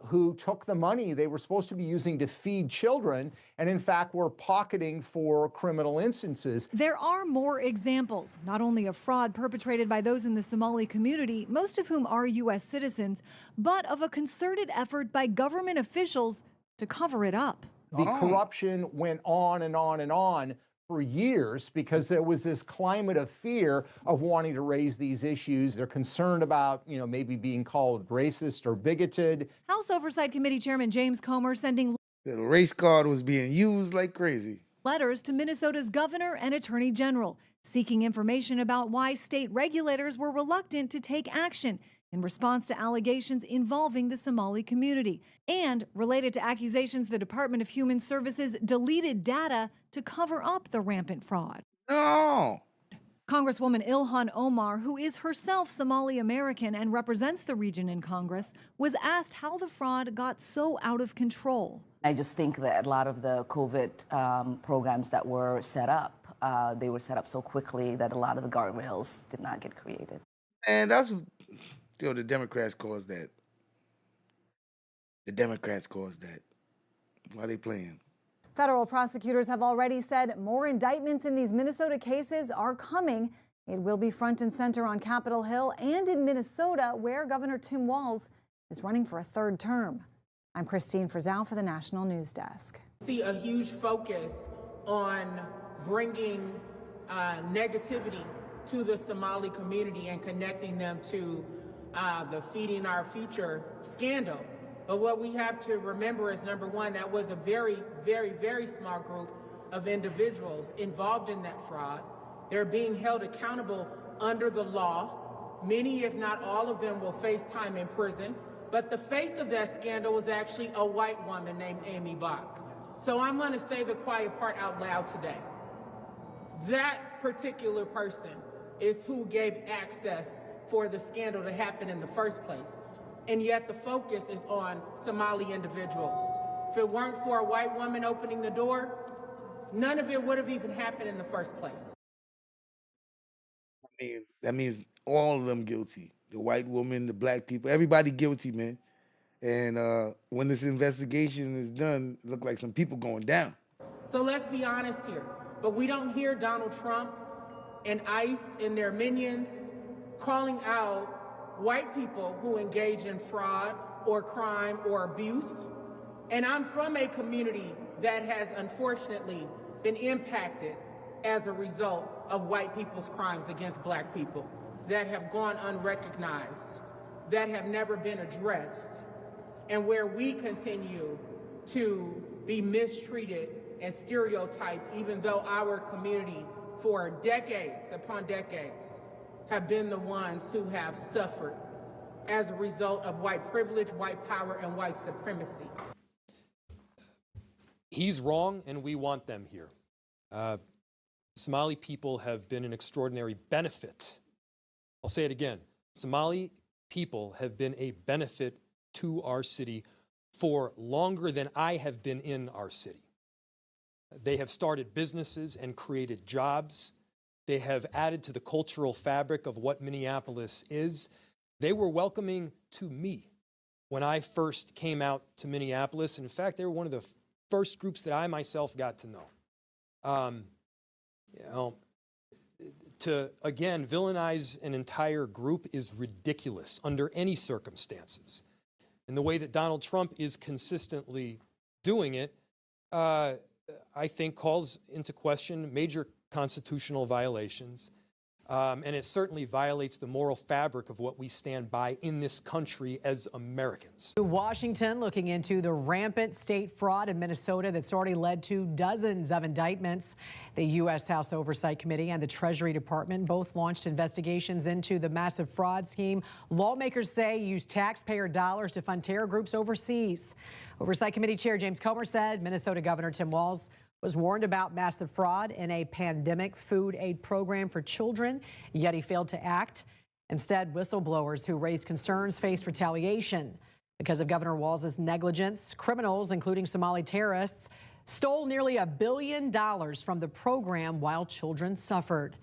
who took the money they were supposed to be using to feed children and, in fact, were pocketing for criminal instances. There are more examples, not only of fraud perpetrated by those in the Somali community, most of whom are U.S. citizens, but of a concerted effort by government officials to cover it up. The corruption went on and on and on for years because there was this climate of fear of wanting to raise these issues. They're concerned about, maybe being called racist or bigoted. House Oversight Committee Chairman James Comer sending The race card was being used like crazy. Letters to Minnesota's governor and attorney general seeking information about why state regulators were reluctant to take action in response to allegations involving the Somali community, and related to accusations the Department of Human Services deleted data to cover up the rampant fraud. No. Congresswoman Ilhan Omar, who is herself Somali American and represents the region in Congress, was asked how the fraud got so out of control. I just think that a lot of the COVID programs that were set up, they were set up so quickly that a lot of the guardrails did not get created. And that's, the Democrats caused that. The Democrats caused that. Why are they playing? Federal prosecutors have already said more indictments in these Minnesota cases are coming. It will be front and center on Capitol Hill and in Minnesota, where Governor Tim Walz is running for a third term. I'm Christine Frizzau for the National News Desk. See a huge focus on bringing negativity to the Somali community and connecting them to the Feeding Our Future scandal. But what we have to remember is, number one, that was a very, very, very small group of individuals involved in that fraud. They're being held accountable under the law. Many, if not all of them, will face time in prison. But the face of that scandal was actually a white woman named Amy Bach. So I'm going to say the quiet part out loud today. That particular person is who gave access for the scandal to happen in the first place. And yet the focus is on Somali individuals. If it weren't for a white woman opening the door, none of it would have even happened in the first place. That means all of them guilty. The white woman, the black people, everybody guilty, man. And when this investigation is done, it look like some people going down. So let's be honest here. But we don't hear Donald Trump and ICE and their minions calling out white people who engage in fraud or crime or abuse. And I'm from a community that has unfortunately been impacted as a result of white people's crimes against black people that have gone unrecognized, that have never been addressed, and where we continue to be mistreated and stereotyped, even though our community for decades upon decades have been the ones who have suffered as a result of white privilege, white power, and white supremacy. He's wrong, and we want them here. Somali people have been an extraordinary benefit. I'll say it again. Somali people have been a benefit to our city for longer than I have been in our city. They have started businesses and created jobs. They have added to the cultural fabric of what Minneapolis is. They were welcoming to me when I first came out to Minneapolis. In fact, they were one of the first groups that I myself got to know. To, again, villainize an entire group is ridiculous under any circumstances. And the way that Donald Trump is consistently doing it, I think calls into question major constitutional violations. And it certainly violates the moral fabric of what we stand by in this country as Americans. Washington looking into the rampant state fraud in Minnesota that's already led to dozens of indictments. The U.S. House Oversight Committee and the Treasury Department both launched investigations into the massive fraud scheme lawmakers say used taxpayer dollars to fund terror groups overseas. Oversight Committee Chair James Comer said Minnesota Governor Tim Walz was warned about massive fraud in a pandemic food aid program for children, yet he failed to act. Instead, whistleblowers who raised concerns faced retaliation. Because of Governor Walz's negligence, criminals, including Somali terrorists, stole nearly $1 billion from the program while children suffered.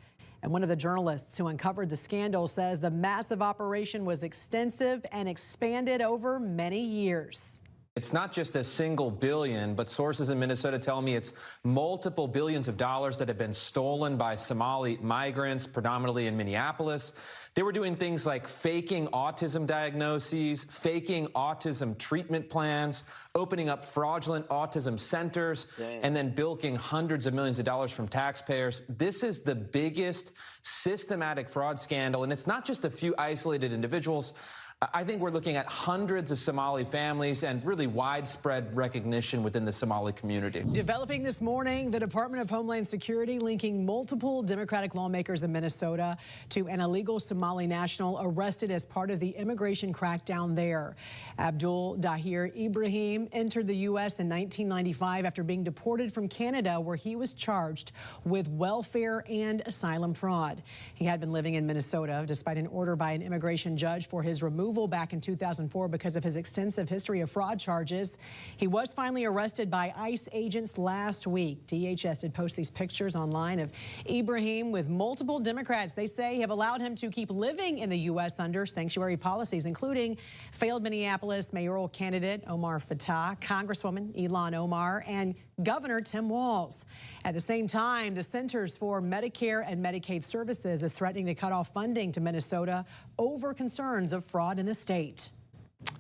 And one of the journalists who uncovered the scandal says the massive operation was extensive and expanded over many years. It's not just a single billion, but sources in Minnesota tell me it's multiple billions of dollars that have been stolen by Somali migrants, predominantly in Minneapolis. They were doing things like faking autism diagnoses, faking autism treatment plans, opening up fraudulent autism centers, and then bilking hundreds of millions of dollars from taxpayers. This is the biggest systematic fraud scandal, and it's not just a few isolated individuals. I think we're looking at hundreds of Somali families and really widespread recognition within the Somali community. Developing this morning, the Department of Homeland Security linking multiple Democratic lawmakers in Minnesota to an illegal Somali national arrested as part of the immigration crackdown there. Abdul Dahir Ibrahim entered the U.S. in 1995 after being deported from Canada, where he was charged with welfare and asylum fraud. He had been living in Minnesota despite an order by an immigration judge for his removal back in 2004 because of his extensive history of fraud charges. He was finally arrested by ICE agents last week. DHS did post these pictures online of Ibrahim with multiple Democrats they say have allowed him to keep living in the U.S. under sanctuary policies, including failed Minneapolis mayoral candidate Omar Fattah, Congresswoman Ilhan Omar, and Governor Tim Walz. At the same time, the Centers for Medicare and Medicaid Services is threatening to cut off funding to Minnesota over concerns of fraud in the state.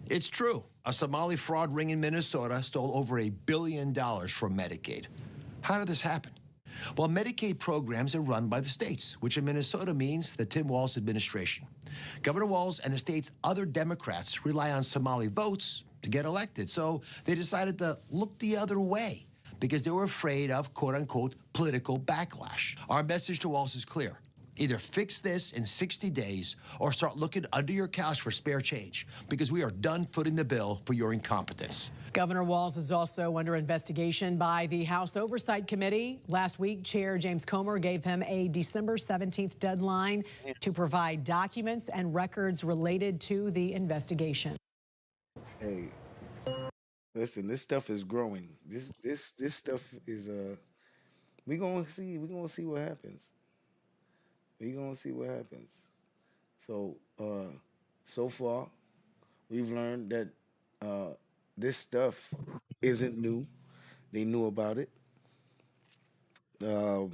It's true. A Somali fraud ring in Minnesota stole over $1 billion from Medicaid. How did this happen? Well, Medicaid programs are run by the states, which in Minnesota means the Tim Walz administration. Governor Walz and the state's other Democrats rely on Somali votes to get elected, so they decided to look the other way because they were afraid of, quote-unquote, political backlash. Our message to Walz is clear. Either fix this in 60 days or start looking under your couch for spare change, because we are done footing the bill for your incompetence. Governor Walz is also under investigation by the House Oversight Committee. Last week, Chair James Comer gave him a December 17th deadline to provide documents and records related to the investigation. Hey, listen, this stuff is growing. This stuff is we're gonna see what happens. We gonna see what happens. So so far, we've learned that this stuff isn't new. They knew about it. A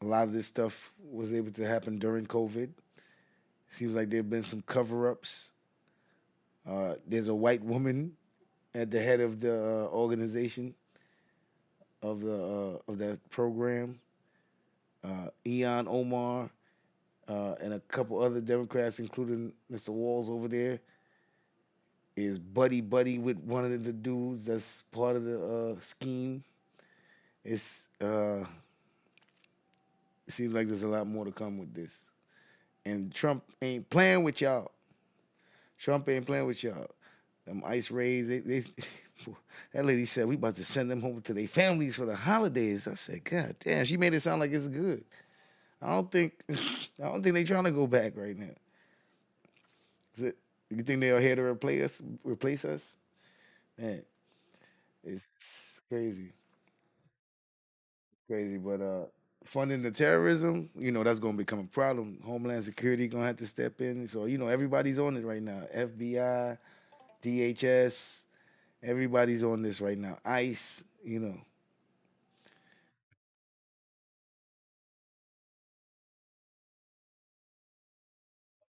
lot of this stuff was able to happen during COVID. Seems like there have been some cover-ups. There's a white woman at the head of the organization of that program. Eon Omar and a couple other Democrats, including Mr. Walls over there, is buddy with one of the dudes that's part of the scheme. It seems like there's a lot more to come with this, and Trump ain't playing with y'all. Trump ain't playing with y'all. Them ICE raids, they that lady said we about to send them home to their families for the holidays. I said, God damn, she made it sound like it's good. I don't think they trying to go back right now. You think they are here to replace us? Man, it's crazy. Crazy. But funding the terrorism, that's gonna become a problem. Homeland Security gonna have to step in. So, everybody's on it right now. FBI, DHS, everybody's on this right now. ICE,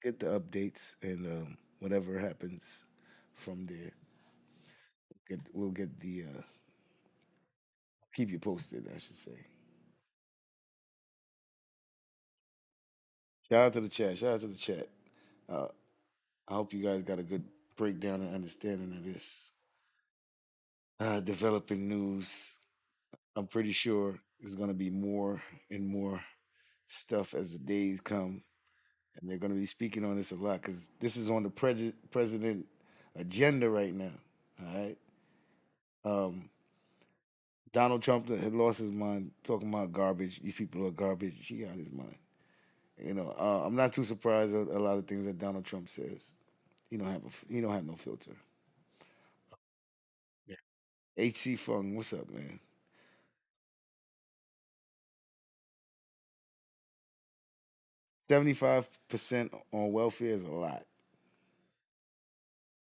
get the updates and whatever happens from there. We'll get the keep you posted, I should say. Shout out to the chat. Shout out to the chat. Uh, I hope you guys got a good breakdown and understanding of this developing news. I'm pretty sure there's going to be more and more stuff as the days come, and they're going to be speaking on this a lot because this is on the president agenda right now. All right. Um, Donald Trump had lost his mind talking about garbage. These people are garbage. He got his mind. I'm not too surprised at a lot of things that Donald Trump says. He don't have no filter. Yeah. HC Fung, what's up, man? 75% on welfare is a lot.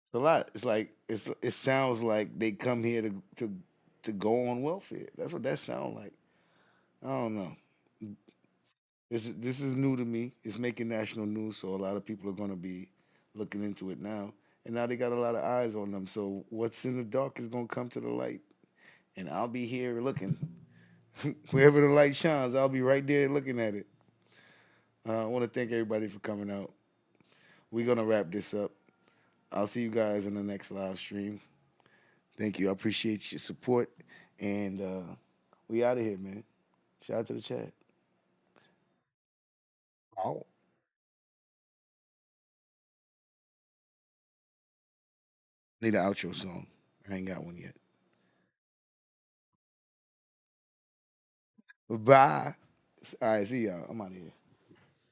It's a lot. It's like it sounds like they come here to go on welfare. That's what that sounds like. I don't know. This is new to me. It's making national news, so a lot of people are going to be looking into it now. And now they got a lot of eyes on them. So what's in the dark is going to come to the light. And I'll be here looking. Wherever the light shines, I'll be right there looking at it. I want to thank everybody for coming out. We're going to wrap this up. I'll see you guys in the next live stream. Thank you. I appreciate your support. And we out of here, man. Shout out to the chat. Oh. Need an outro song. I ain't got one yet. Bye. All right, see y'all. I'm out of here.